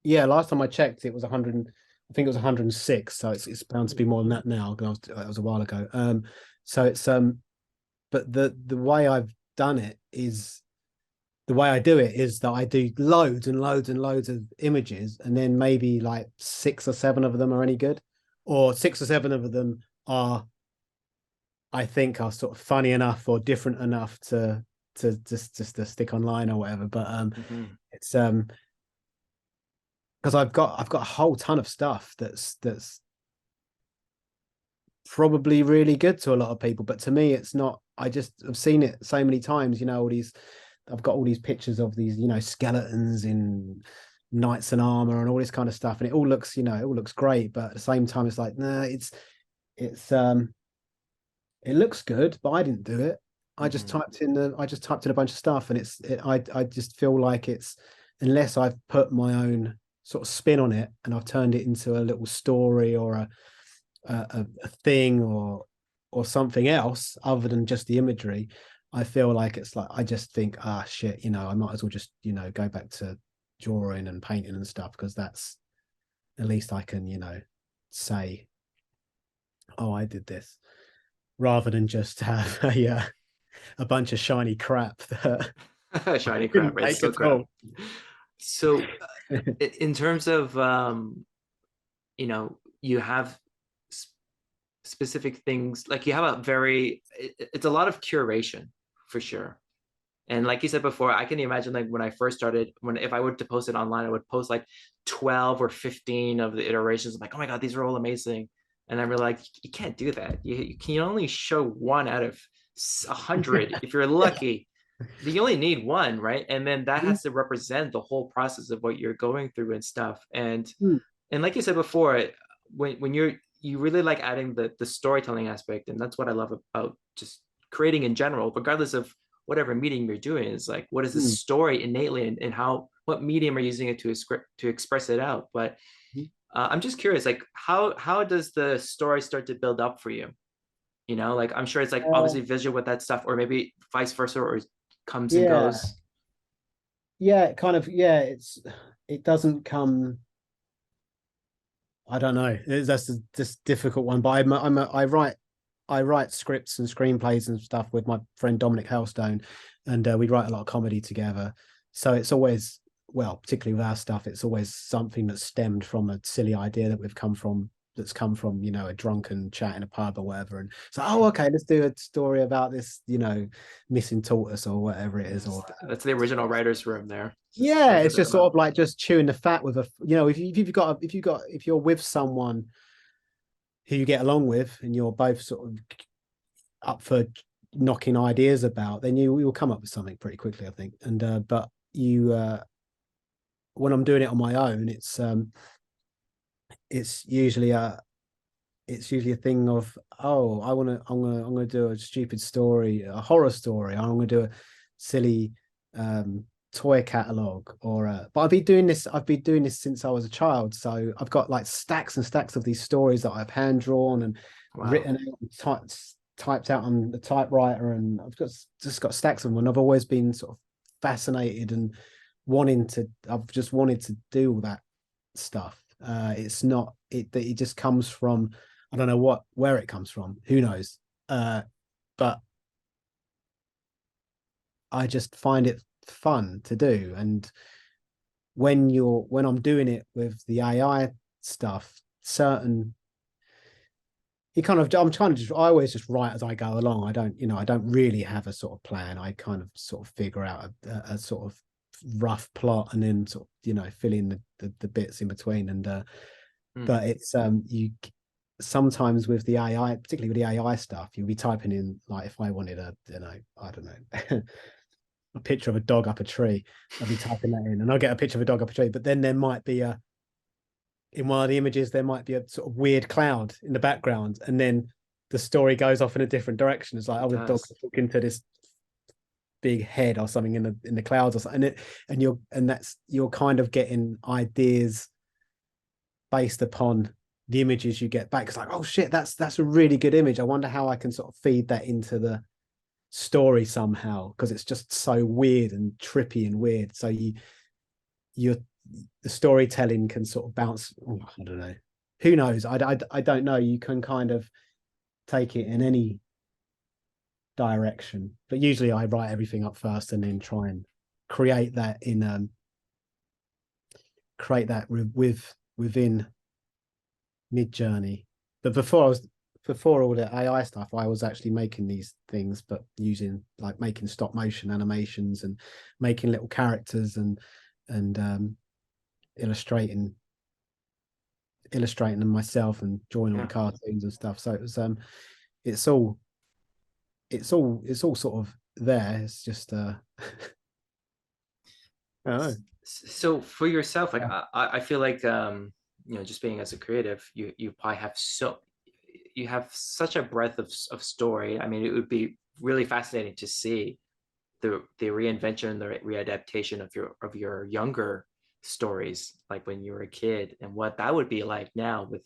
B: yeah, last time I checked, it was 100. I think it was 106. So it's bound to be more than that now. That was a while ago. So it's but the way I've done it is the way I do it is that I do loads and loads and loads of images, and then maybe like 6 or 7 of them are any good, or 6 or 7 of them are, I think, are sort of funny enough or different enough to just to stick online or whatever. But
A: Mhm.
B: it's because I've got a whole ton of stuff that's probably really good to a lot of people, but to me it's not. I've seen it so many times, you know, all these, I've got all these pictures of these, you know, skeletons in knights and armor and all this kind of stuff, and it all looks, you know, it all looks great, but at the same time it's like, nah, it's it looks good, but I didn't do it.
A: Mhm.
B: I just typed in a bunch of stuff, and I just feel like it's, unless I've put my own sort of spin on it and I've turned it into a little story or a thing or something else other than just the imagery, I feel like it's like, I just think, ah, shit, you know, I might as well just, you know, go back to drawing and painting and stuff, because that's, at least I can, you know, say, oh, I did this, rather than just have a bunch of shiny crap that I
A: Shiny crap,
B: didn't
A: right?
B: make
A: Still
B: at
A: crap.
B: all.
A: So, in terms of, you know, you have specific things, like you have a very, it's a lot of curation for sure. And like you said before, I can imagine like when I first started, when if I were to post it online, I would post like 12 or 15 of the iterations. I'm like, oh my God, these are all amazing. And I'm really like, you can't do that. You can only show one out of 100 if you're lucky. You only need one, right? And then that has to represent the whole process of what you're going through and stuff. And like you said before, when you really like adding the storytelling aspect, and that's what I love about just creating in general, regardless of whatever medium you're doing, is like, what is the story innately, and how, what medium are you using it to express it out. But I'm just curious, like how does the story start to build up for you? You know, like I'm sure it's like
B: Uh,
A: obviously visual with that stuff, or maybe vice versa, or comes and
B: yeah,
A: goes.
B: yeah, kind of, yeah. It doesn't come. I don't know. That's a just difficult one. But I write scripts and screenplays and stuff with my friend Dominic Hellstone, and we write a lot of comedy together. So it's always, well, particularly with our stuff, it's always something that's stemmed from a silly idea that we've come from, that's come from, you know, a drunken chat in a pub or whatever. And so, oh, okay, let's do a story about this, you know, missing tortoise or whatever it is, or
A: That's the original writer's room there. Just
B: yeah,
A: talk a
B: it's
A: bit
B: just sort
A: about.
B: of like just chewing the fat with a, you know, if you're with someone who you get along with and you're both sort of up for knocking ideas about, then you will come up with something pretty quickly, I think. And but you when I'm doing it on my own, it's usually a thing of, oh, I'm gonna do a stupid story, a horror story. I'm gonna do a silly toy catalog, or but I've been doing this since I was a child, so I've got like stacks and stacks of these stories that I've hand drawn and
A: Wow.
B: written out and typed out on the typewriter, and I've just got stacks of them, and I've always been sort of fascinated and I've just wanted to do all that stuff. It's not it just comes from, I don't know where it comes from. Who knows? But I just find it fun to do, and when I'm doing it with the AI stuff, certain you kind of I'm trying to just I always just write as I go along. I don't really have a sort of plan. I kind of sort of figure out a sort of rough plot and then sort of fill in the bits in between. And
A: Mm.
B: but it's you sometimes with the AI, particularly with the AI stuff, you'll be typing in, like, if I wanted I don't know, a picture of a dog up a tree, I'll be typing that in and I'll get a picture of a dog up a tree. But then there might be in one of the images, there might be a sort of weird cloud in the background, and then the story goes off in a different direction. It's like,
A: It
B: oh, the dog's
A: does.
B: talking to this big head or something in the clouds or something. You're kind of getting ideas based upon the images you get back. It's like, oh shit, that's a really good image. I wonder how I can sort of feed that into the story somehow, because it's just so weird and trippy and weird. So you're the storytelling can sort of bounce. I don't know. Who knows? I don't know. You can kind of take it in any direction, but usually I write everything up first and then try and create that within Mid Journey. But before all the AI stuff, I was actually making these things, but using like making stop motion animations and making little characters and illustrating them myself and drawing all the
A: Yeah.
B: cartoons and stuff. So it's all sort of there. It's just I don't know.
A: So for yourself, like I feel like just being as a creative, you probably have you have such a breadth of story. I mean, it would be really fascinating to see the reinvention, the readaptation of your younger stories, like when you were a kid, and what that would be like now with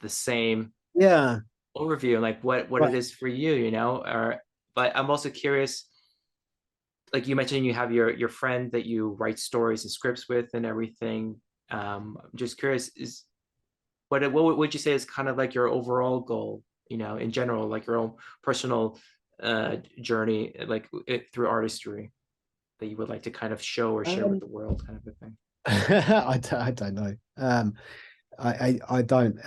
A: the same
B: Yeah.
A: overview, like what it
B: Right.
A: is for you, or but I'm also curious, like you mentioned, you have your friend that you write stories and scripts with and everything. I'm just curious, is what would you say is kind of like your overall goal, in general, like your own personal journey, like through artistry, that you would like to kind of show or share with
B: um
A: the world, kind of a thing.
B: I don't know. I don't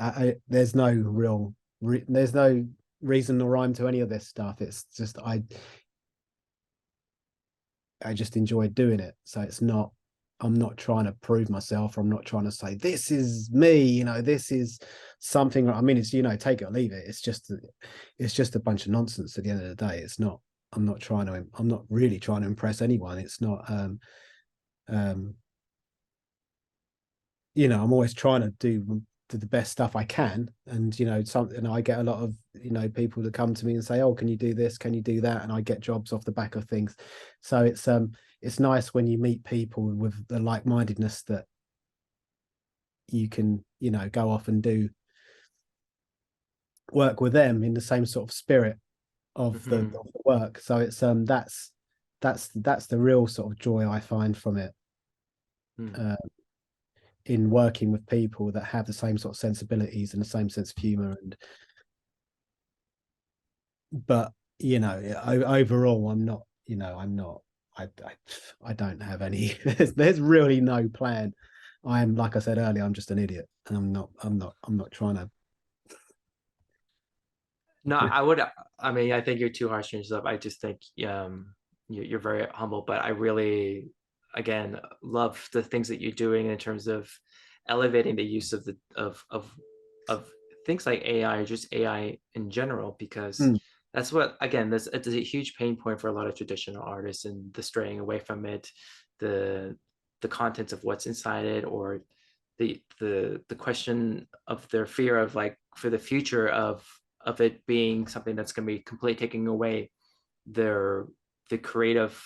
B: there's no real there's no reason or rhyme to any of this stuff. It's just I just enjoy doing it. So I'm not trying to prove myself. I'm not trying to say this is me, this is something. I mean, it's, take it or leave it. It's just a bunch of nonsense at the end of the day. It's not, I'm not really trying to impress anyone. It's not, um, I'm always trying to do the best stuff I can. And, something, I get a lot of, people that come to me and say, oh, can you do this? Can you do that? And I get jobs off the back of things. So it's nice when you meet people with the like-mindedness that you can, go off and do work with them in the same sort of spirit of
A: Hmm.
B: the work. So it's that's the real sort of joy I find from it,
A: Hmm.
B: uh, in working with people that have the same sort of sensibilities and the same sense of humor. And but overall, I'm not. I don't have any. There's really no plan. I'm, like I said earlier, I'm just an idiot, and I'm not trying to.
A: No, I would. I mean, I think you're too harsh on yourself. I just think you're very humble, but I really, again, love the things that you're doing in terms of elevating the use of of things like AI, or just AI in general, because
B: Mm,
A: that's what, again, it's a huge pain point for a lot of traditional artists, and the straying away from it, the the contents of what's inside it, or the question of their fear of, like, for the future of it being something that's going to be completely taking away their the creative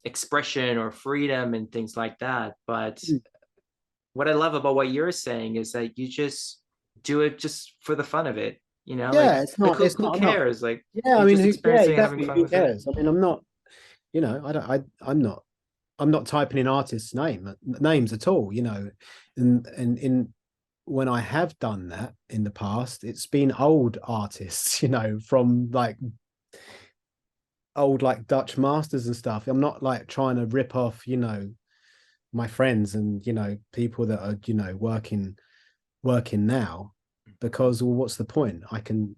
A: expression or freedom and things like that. But
B: mm.
A: what I love about what you're saying is that you just do it just for the fun of it,
B: Yeah,
A: like
B: it's
A: who
B: not, I'm not.
A: cares, like
B: Yeah, I
A: you're
B: mean,
A: just
B: yeah,
A: experiencing and having
B: exactly.
A: fun
B: Who
A: with it.
B: cares? I mean, I'm not. I don't. I'm not typing in artists' names at all. And in when I have done that in the past, it's been old artists. From like old like Dutch masters and stuff. I'm not like trying to rip off. my friends and people that are working now, because well, what's the point? I can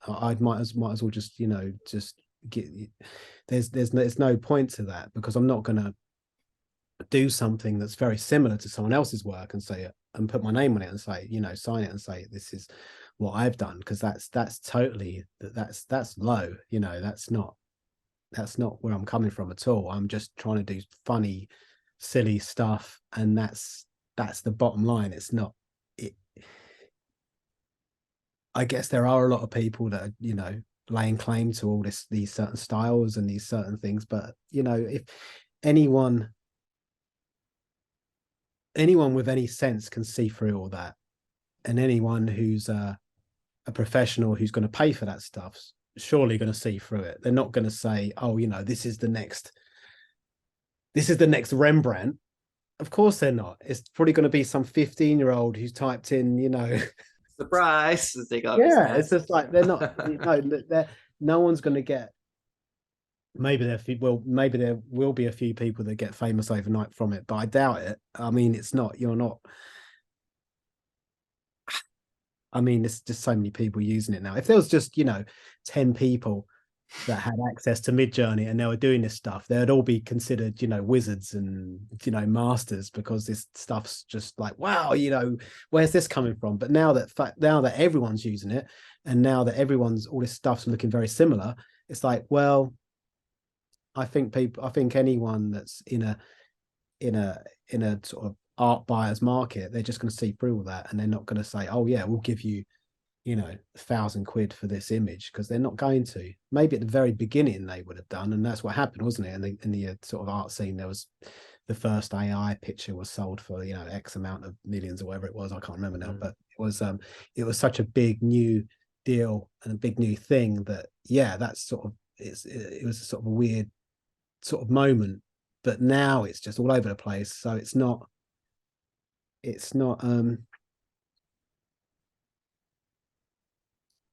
B: I might as well just just get. There's no point to that, because I'm not going to do something that's very similar to someone else's work and say and put my name on it and say sign it and say this is what I've done, because that's totally that's low. That's not where I'm coming from at all. I'm just trying to do funny, silly stuff, and that's the bottom line. It's not it. I guess there are a lot of people that are, laying claim to all these certain styles and these certain things, but if anyone with any sense can see through all that, and anyone who's a professional who's going to pay for that stuff's surely going to see through it. They're not going to say, oh, this is the next Rembrandt. Of course they're not. It's probably going to be some 15-year-old who's typed in,
A: Surprise! Take off his
B: yeah, it's
A: mask.
B: just like they're not. No one's going to get. Maybe maybe there will be a few people that get famous overnight from it, but I doubt it. I mean, it's not. You're not. I mean, there's just so many people using it now. If there was just 10 people that had access to Midjourney and they were doing this stuff, they'd all be considered wizards and masters, because this stuff's just like, wow, where's this coming from? But now that everyone's using it, and now that all this stuff's looking very similar, it's like, well, I think anyone that's in a sort of art buyer's market, they're just going to see through all that, and they're not going to say, oh yeah, we'll give you £1,000 for this image, because they're not going to. Maybe at the very beginning they would have done, and that's what happened, wasn't it? In the sort of art scene, there was the first AI picture was sold for X amount of millions or whatever it was. I can't remember now, but it was such a big new deal and a big new thing that that's sort of it was sort of a weird sort of moment. But now it's just all over the place, so it's not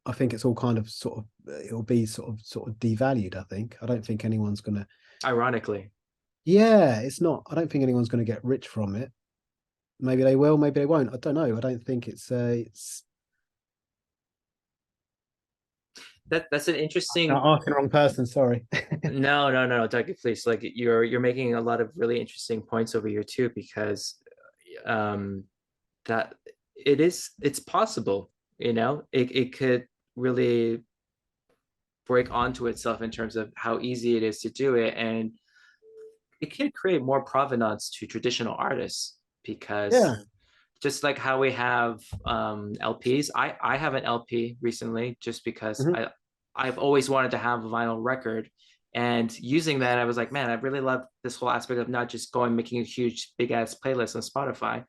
B: I think it's all kind of sort of it'll be sort of devalued. I think. I don't think anyone's gonna.
A: Ironically,
B: Yeah, it's not. I don't think anyone's gonna get rich from it. Maybe they will. Maybe they won't. I don't know. I don't think it's.
A: that's an interesting.
B: Asking the wrong person. Sorry.
A: No, Douglas, please. Like you're making a lot of really interesting points over here too, because um, that it's possible. It could really break onto itself in terms of how easy it is to do it, and it can create more provenance to traditional artists, because
B: Yeah.
A: just like how we have LPs. I have an LP recently just because
B: Mhm.
A: I've always wanted to have a vinyl record. And using that, I was like, man, I really love this whole aspect of not just going making a huge big ass playlist on Spotify.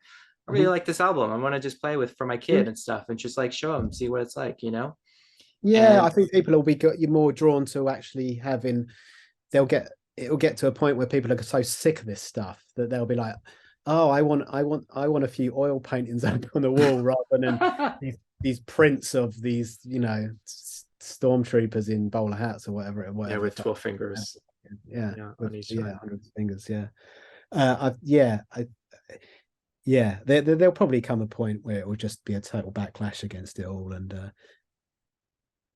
A: I really
B: Mhm.
A: like this album. I want to just play with for my kid and stuff, and just like show him, see what it's like.
B: Yeah, I
A: And
B: think people will be more drawn to actually having. It'll get to a point where people are so sick of this stuff that they'll be like, oh, I want a few oil paintings up on the wall rather than these prints of these stormtroopers in bowler hats or whatever
A: yeah,
B: whatever.
A: with 12 fingers,
B: Yeah,
A: on each side.
B: hundreds of fingers. Yeah, yeah. There'll probably come a point where it will just be a total backlash against it all, and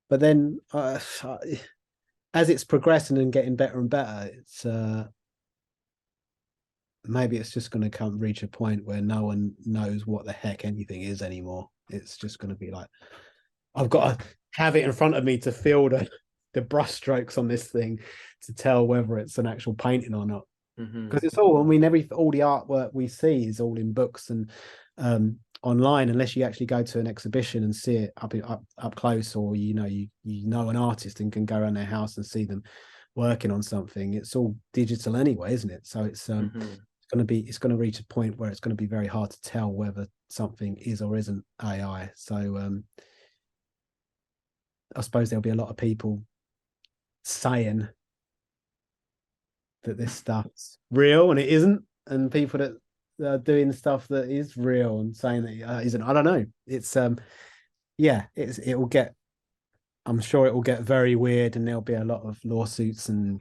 B: but then as it's progressing and getting better and better, it's maybe it's just going to reach a point where no one knows what the heck anything is anymore. It's just going to be like, I've got to have it in front of me to feel the brush strokes on this thing to tell whether it's an actual painting or not.
A: Mm-hmm.
B: Because it's all, I mean, all the artwork we see is all in books and online, unless you actually go to an exhibition and see it up close, or you know an artist and can go around their house and see them working on something. It's all digital anyway, isn't it? So it's
A: Mm-hmm.
B: it's going to reach a point where it's going to be very hard to tell whether something is or isn't AI. So I suppose there'll be a lot of people saying that this stuff's real and it isn't, and people that are doing stuff that is real and saying that it isn't. I don't know. It's yeah, it will get. I'm sure it will get very weird, and there'll be a lot of lawsuits and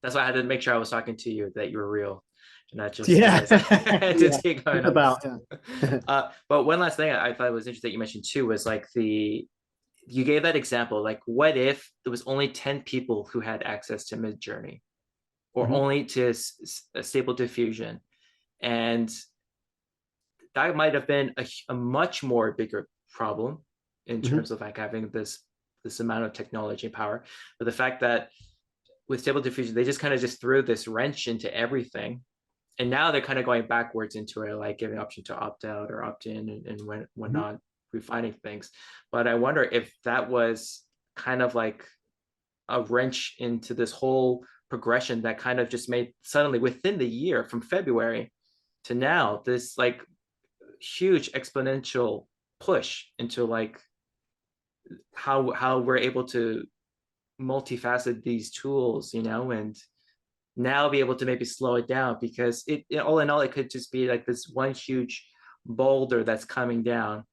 A: That's why I had to make sure I was talking to you, that you were real, and not just
B: Yeah,
A: as an
B: yeah.
A: entity going
B: Just
A: up.
B: about. Yeah.
A: But one last thing I thought was interesting that you mentioned too was like you gave that example, like what if there was only 10 people who had access to Mid Journey, or
B: Mhm,
A: only to Stable Diffusion, and that might have been a much more bigger problem in
B: mhm,
A: terms of like having this amount of technology and power. But the fact that with Stable Diffusion, they just kind of just threw this wrench into everything, and now they're kind of going backwards into it, like giving option to opt out or opt in, and
B: mhm,
A: whatnot, refining things. But I wonder if that was kind of like a wrench into this whole progression that kind of just made suddenly within the year from February to now this like huge exponential push into like how we're able to multifaceted these tools, and now be able to maybe slow it down, because all in all it could just be like this one huge boulder that's coming down,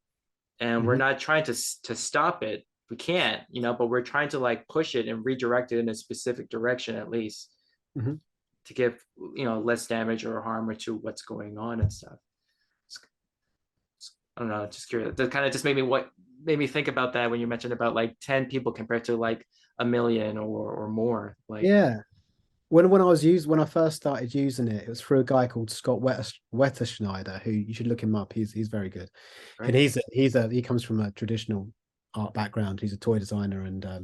A: and we're
B: mhm,
A: not trying to stop it. We can't, but we're trying to like push it and redirect it in a specific direction, at least
B: mhm.
A: to give less damage or harm or to what's going on and stuff. I don't know, just curious. That kind of just made me think about that when you mentioned about like 10 people compared to like a million or more. Like,
B: Yeah. When I first started using it, it was through a guy called Scott Wetterschneider, who you should look him up. He's very good, and
A: right?
B: he comes from a traditional art background. He's a toy designer and a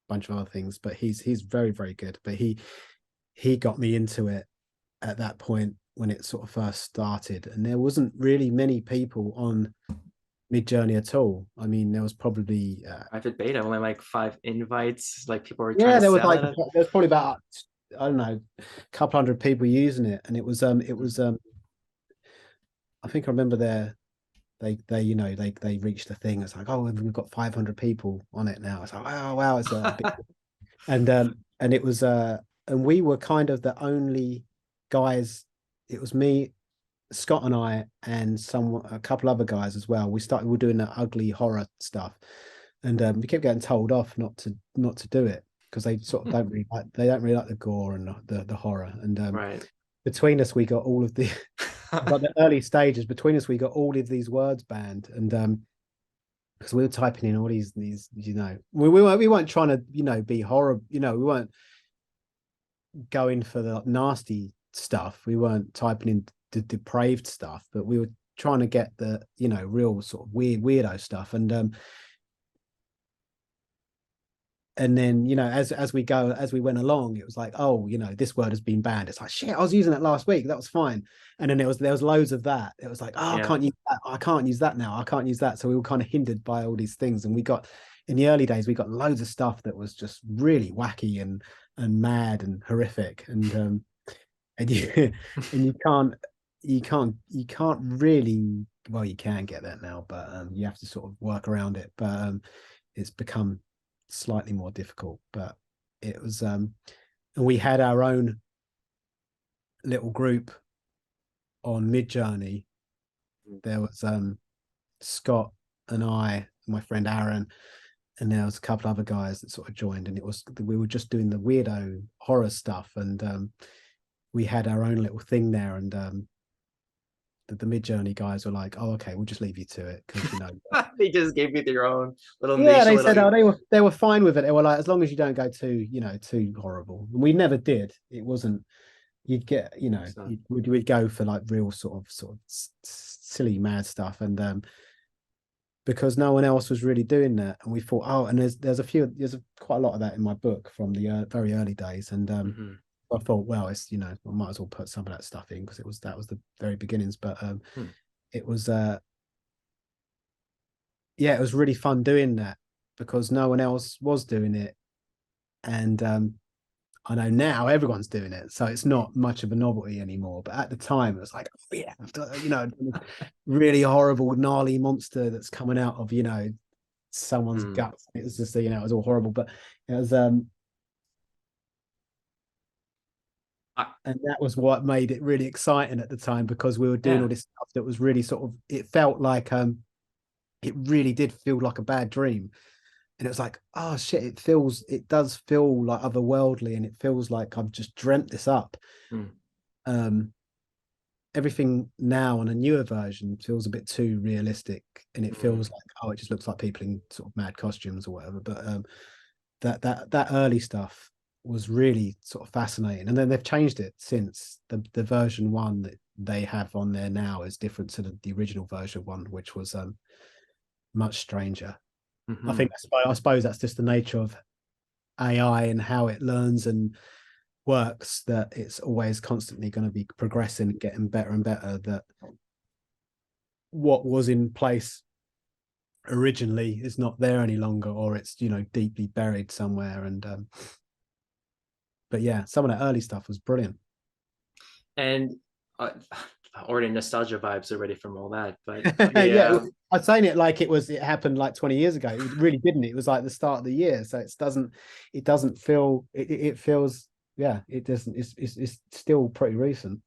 B: bunch of other things, but he's very very good. But he got me into it at that point when it sort of first started, and there wasn't really many people on Midjourney at all. I mean, there was probably
A: Private beta, only like 5 invites. Like people were trying
B: yeah,
A: to
B: there was
A: sell
B: like
A: it.
B: there was probably about I don't know a couple hundred people using it, and it
A: Mhm.
B: was I think I remember they they reached a thing. It's like, oh, we've got 500 people on it now. It's like, wow, wow, it's a big, and it was and we were kind of the only guys. It was me, Scott, and I, and a couple other guys as well. We were doing that ugly horror stuff, and we kept getting told off not to do it because they sort of they don't really like the gore and the horror. And
A: Right.
B: between us, we got all of the like the early stages. Between us, we got all of these words banned, and because we were typing in all these we weren't trying to be horror, we weren't going for the nasty stuff. We weren't typing in the depraved stuff, but we were trying to get the real sort of weirdo stuff. And then as we went along, it was like, oh, this word has been banned. It's like, shit, I was using it last week, that was fine. And then there was loads of that. It was like, oh, I
A: Yeah.
B: can't use that, I can't use that now, I can't use that. So we were kind of hindered by all these things, and we got in the early days we got loads of stuff that was just really wacky and mad and horrific. And you and you can't really, well, you can get that now, but you have to sort of work around it. But it's become slightly more difficult. But it was and we had our own little group on Midjourney. There was Scott and I, my friend Aaron, and there was a couple other guys that sort of joined, and we were just doing the weirdo horror stuff. And we had our own little thing there. And the Midjourney guys were like, oh, okay, we'll just leave you to it because
A: They just gave me their own little
B: yeah,
A: niche, a
B: they
A: little.
B: said, oh, they were fine with it. They were like, as long as you don't go too horrible. And we never did. It wasn't. You'd get,
A: So,
B: we'd go for like real sort of silly mad stuff, and because no one else was really doing that, and we thought, oh, and there's quite a lot of that in my book from the very early days, and
A: mhm.
B: I thought, well, it's I might as well put some of that stuff in because that was the very beginnings. But
A: Hmm.
B: it was yeah, it was really fun doing that because no one else was doing it, and I know now everyone's doing it, so it's not much of a novelty anymore. But at the time, it was like, oh, yeah, really horrible, gnarly monster that's coming out of someone's
A: Hmm.
B: guts. It was just it was all horrible, but it was
A: I-
B: and that was what made it really exciting at the time because we were doing all
A: yeah.
B: this stuff that was really sort of, it felt like it really did feel like a bad dream. and it was like, oh shit, it does feel like otherworldly, and it feels like I've just dreamt this up.
A: Mm.
B: um Everything now on a newer version feels a bit too realistic, and it
A: Mm.
B: feels like, oh, it just looks like people in sort of mad costumes or whatever. But that early stuff was really sort of fascinating, and then they've changed it since. The version one that they have on there now is different to the original version one, which was much stranger.
A: Hmm.
B: I suppose that's just the nature of AI and how it learns and works, that it's always constantly going to be progressing and getting better and better, that what was in place originally is not there any longer, or it's, you know, deeply buried somewhere. And but yeah, some of that early stuff was brilliant.
A: And uh, already nostalgia vibes already from all that. But
B: Yeah,
A: yeah,
B: I'm saying it like it happened like 20 years ago. It really didn't. It was like the start of the year, so it doesn't feel, it feels, yeah, it doesn't, it's still pretty recent.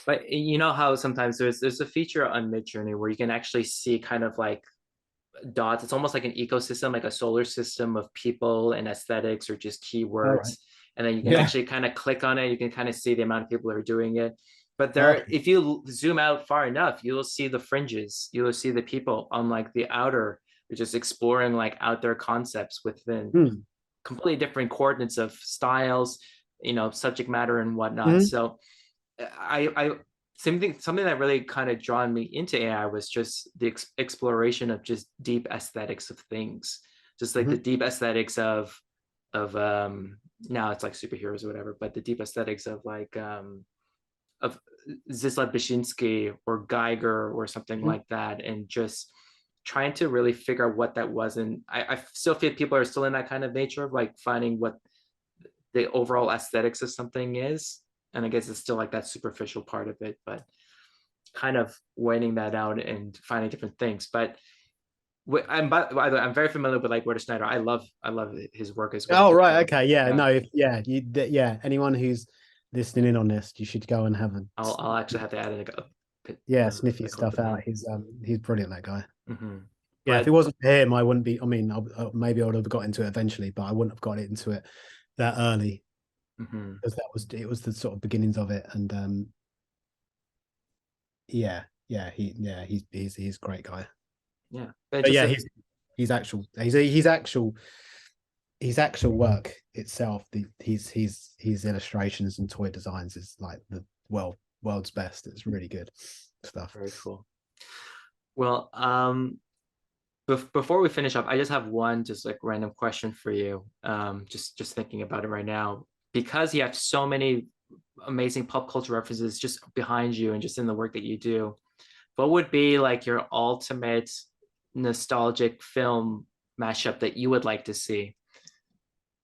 A: but you know how sometimes there's a feature on Midjourney where you can actually see kind of like dots. It's almost like an ecosystem, like a solar system of people and aesthetics or just
B: All right.
A: keywords. And then you can
B: Yeah.
A: actually kind of click on it. You can kind of see the amount of people who are doing it. But there,
B: Okay.
A: if you zoom out far enough, you'll see the fringes. You'll see the people on like the outer, just exploring like out there concepts within
B: Hmm.
A: completely different coordinates of styles, subject matter and whatnot.
B: Mhm.
A: So I something that really kind of drawn me into AI was just the exploration of just deep aesthetics of things, just like the
B: Mhm.
A: deep aesthetics of now it's like superheroes or whatever, but the deep aesthetics of Zisla Bashinsky or Geiger or something
B: Mhm.
A: like that, and just trying to really figure out what that was. And I still feel people are still in that kind of nature of like finding what the overall aesthetics of something is. And I guess it's still like that superficial part of it, but kind of weighing that out and finding different things. But by the way, I'm very familiar with like Werner Schneider. I love his work as well.
B: Oh,
A: But
B: right. Okay. Yeah.
A: yeah,
B: No. Yeah. Yeah. Anyone who's listening in on this, you should go and have a
A: I'll actually have to add in
B: yeah, sniff
A: a
B: his
A: clip
B: stuff
A: of
B: out.
A: him.
B: He's brilliant, that guy.
A: Mm-hmm.
B: Yeah. If it
A: But
B: wasn't for him, I wouldn't be. I mean, maybe I would have got into it eventually, but I wouldn't have got into it that early,
A: mm-hmm.
B: because it was the sort of beginnings of it. And yeah, he's a great guy.
A: Yeah, but
B: But
A: just
B: yeah,
A: a,
B: his actual work itself, his illustrations and toy designs is like the world's best. It's really good stuff.
A: very cool. Well, before we finish up, I just have one just like random question for you. Just thinking about it right now, because you have so many amazing pop culture references just behind you and just in the work that you do. What would be like your ultimate nostalgic film mashup that you would like to see?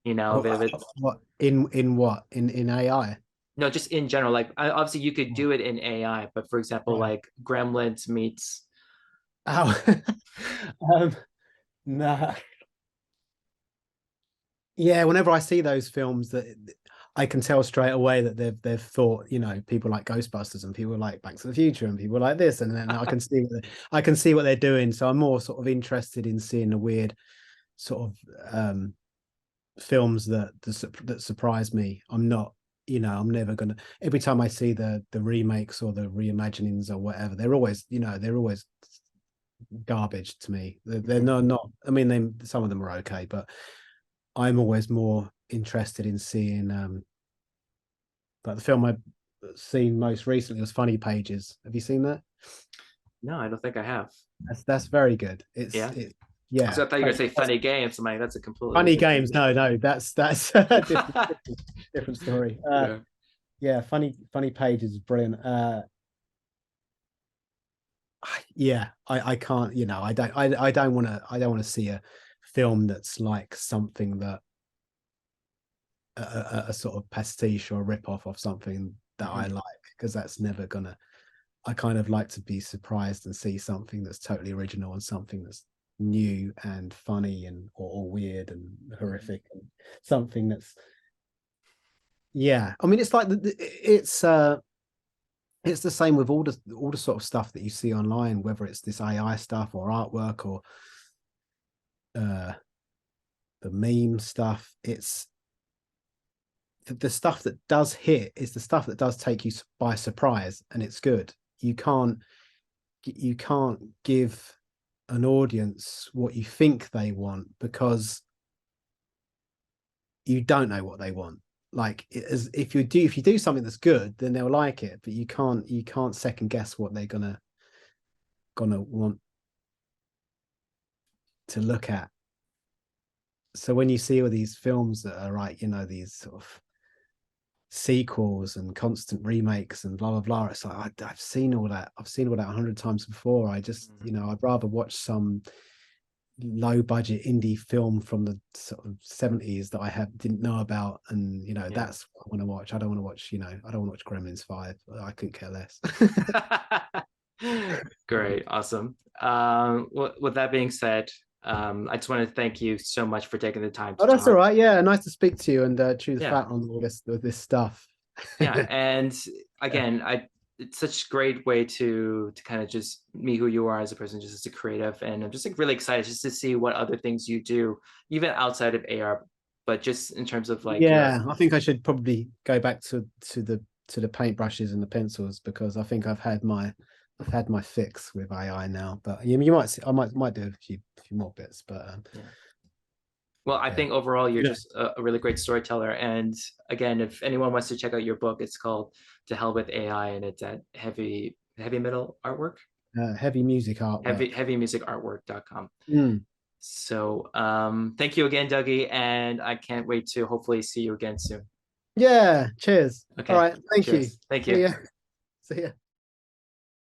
A: If it's
B: What in what in AI?
A: no, just in general. Like obviously you could do it in AI, but for example,
B: Right.
A: like Gremlins meets.
B: Oh, no. Yeah, whenever I see those films, that I can tell straight away that they've thought, you know, people like Ghostbusters and people like Back to the Future and people like this, and then I can see what they're doing. So I'm more sort of interested in seeing the weird sort of films that surprise me. I'm not, you know, I'm never gonna. Every time I see the remakes or the reimaginings or whatever, they're always garbage to me. They're not. I mean, some of them are okay, but I'm always more interested in seeing like the film I've seen most recently was Funny Pages. Have you seen that?
A: No, I don't think I have.
B: That's very good.
A: Yeah. So
B: Yeah.
A: I thought you were gonna say funny games. I'm like, that's a completely
B: Funny
A: different.
B: Games. No, that's a different story.
A: Yeah.
B: Yeah, Funny Pages is brilliant. Yeah, I can't, you know, I don't want to see a film that's like something that a sort of pastiche or a rip off of something that I
A: Mhm.
B: like, because that's never gonna. I kind of like to be surprised and see something that's totally original and something that's new and funny and or weird and horrific, and something that's, yeah. I mean, it's like it's the same with all the sort of stuff that you see online, whether it's this AI stuff or artwork or uh the meme stuff. It's the stuff that does hit is the stuff that does take you by surprise, and it's good. You can't give an audience what you think they want, because you don't know what they want. Like, if you do something that's good, then they'll like it, but you can't second guess what they're gonna want to look at. So when you see all these films that are like, these sort of sequels and constant remakes and blah blah blah, it's like, I've seen all that 100 times before. I'd rather watch some low budget indie film from the sort of 70s that I didn't know about, and that's what I want to watch. I don't want to watch, I don't want to watch Gremlins 5. I couldn't care less.
A: Great, awesome. With that being said, I just want to thank you so much for taking the time to
B: Oh, that's all
A: talk.
B: right. Yeah, nice to speak to you and chew the
A: Yeah.
B: fat on all this stuff.
A: Yeah, and again, it's such a great way to kind of just meet who you are as a person, just as a creative. And I'm just like really excited just to see what other things you do, even outside of AR, but just in terms of like
B: Yeah, I think I should probably go back to the paintbrushes and the pencils, because I think I've had my fix with AI now. But you might see, I might do a few more bits, but
A: yeah. Well, I think overall you're just a really great storyteller. And again, if anyone wants to check out your book, it's called To Hell with AI, and it's at heavy metal artwork,
B: heavy music artwork.
A: heavy music artwork.com.
B: Mm.
A: So thank you again, Dougie, and I can't wait to hopefully see you again soon.
B: Yeah, cheers.
A: Okay.
B: All right, thank
A: Cheers.
B: you.
A: Thank
B: See
A: you.
B: ya. See ya.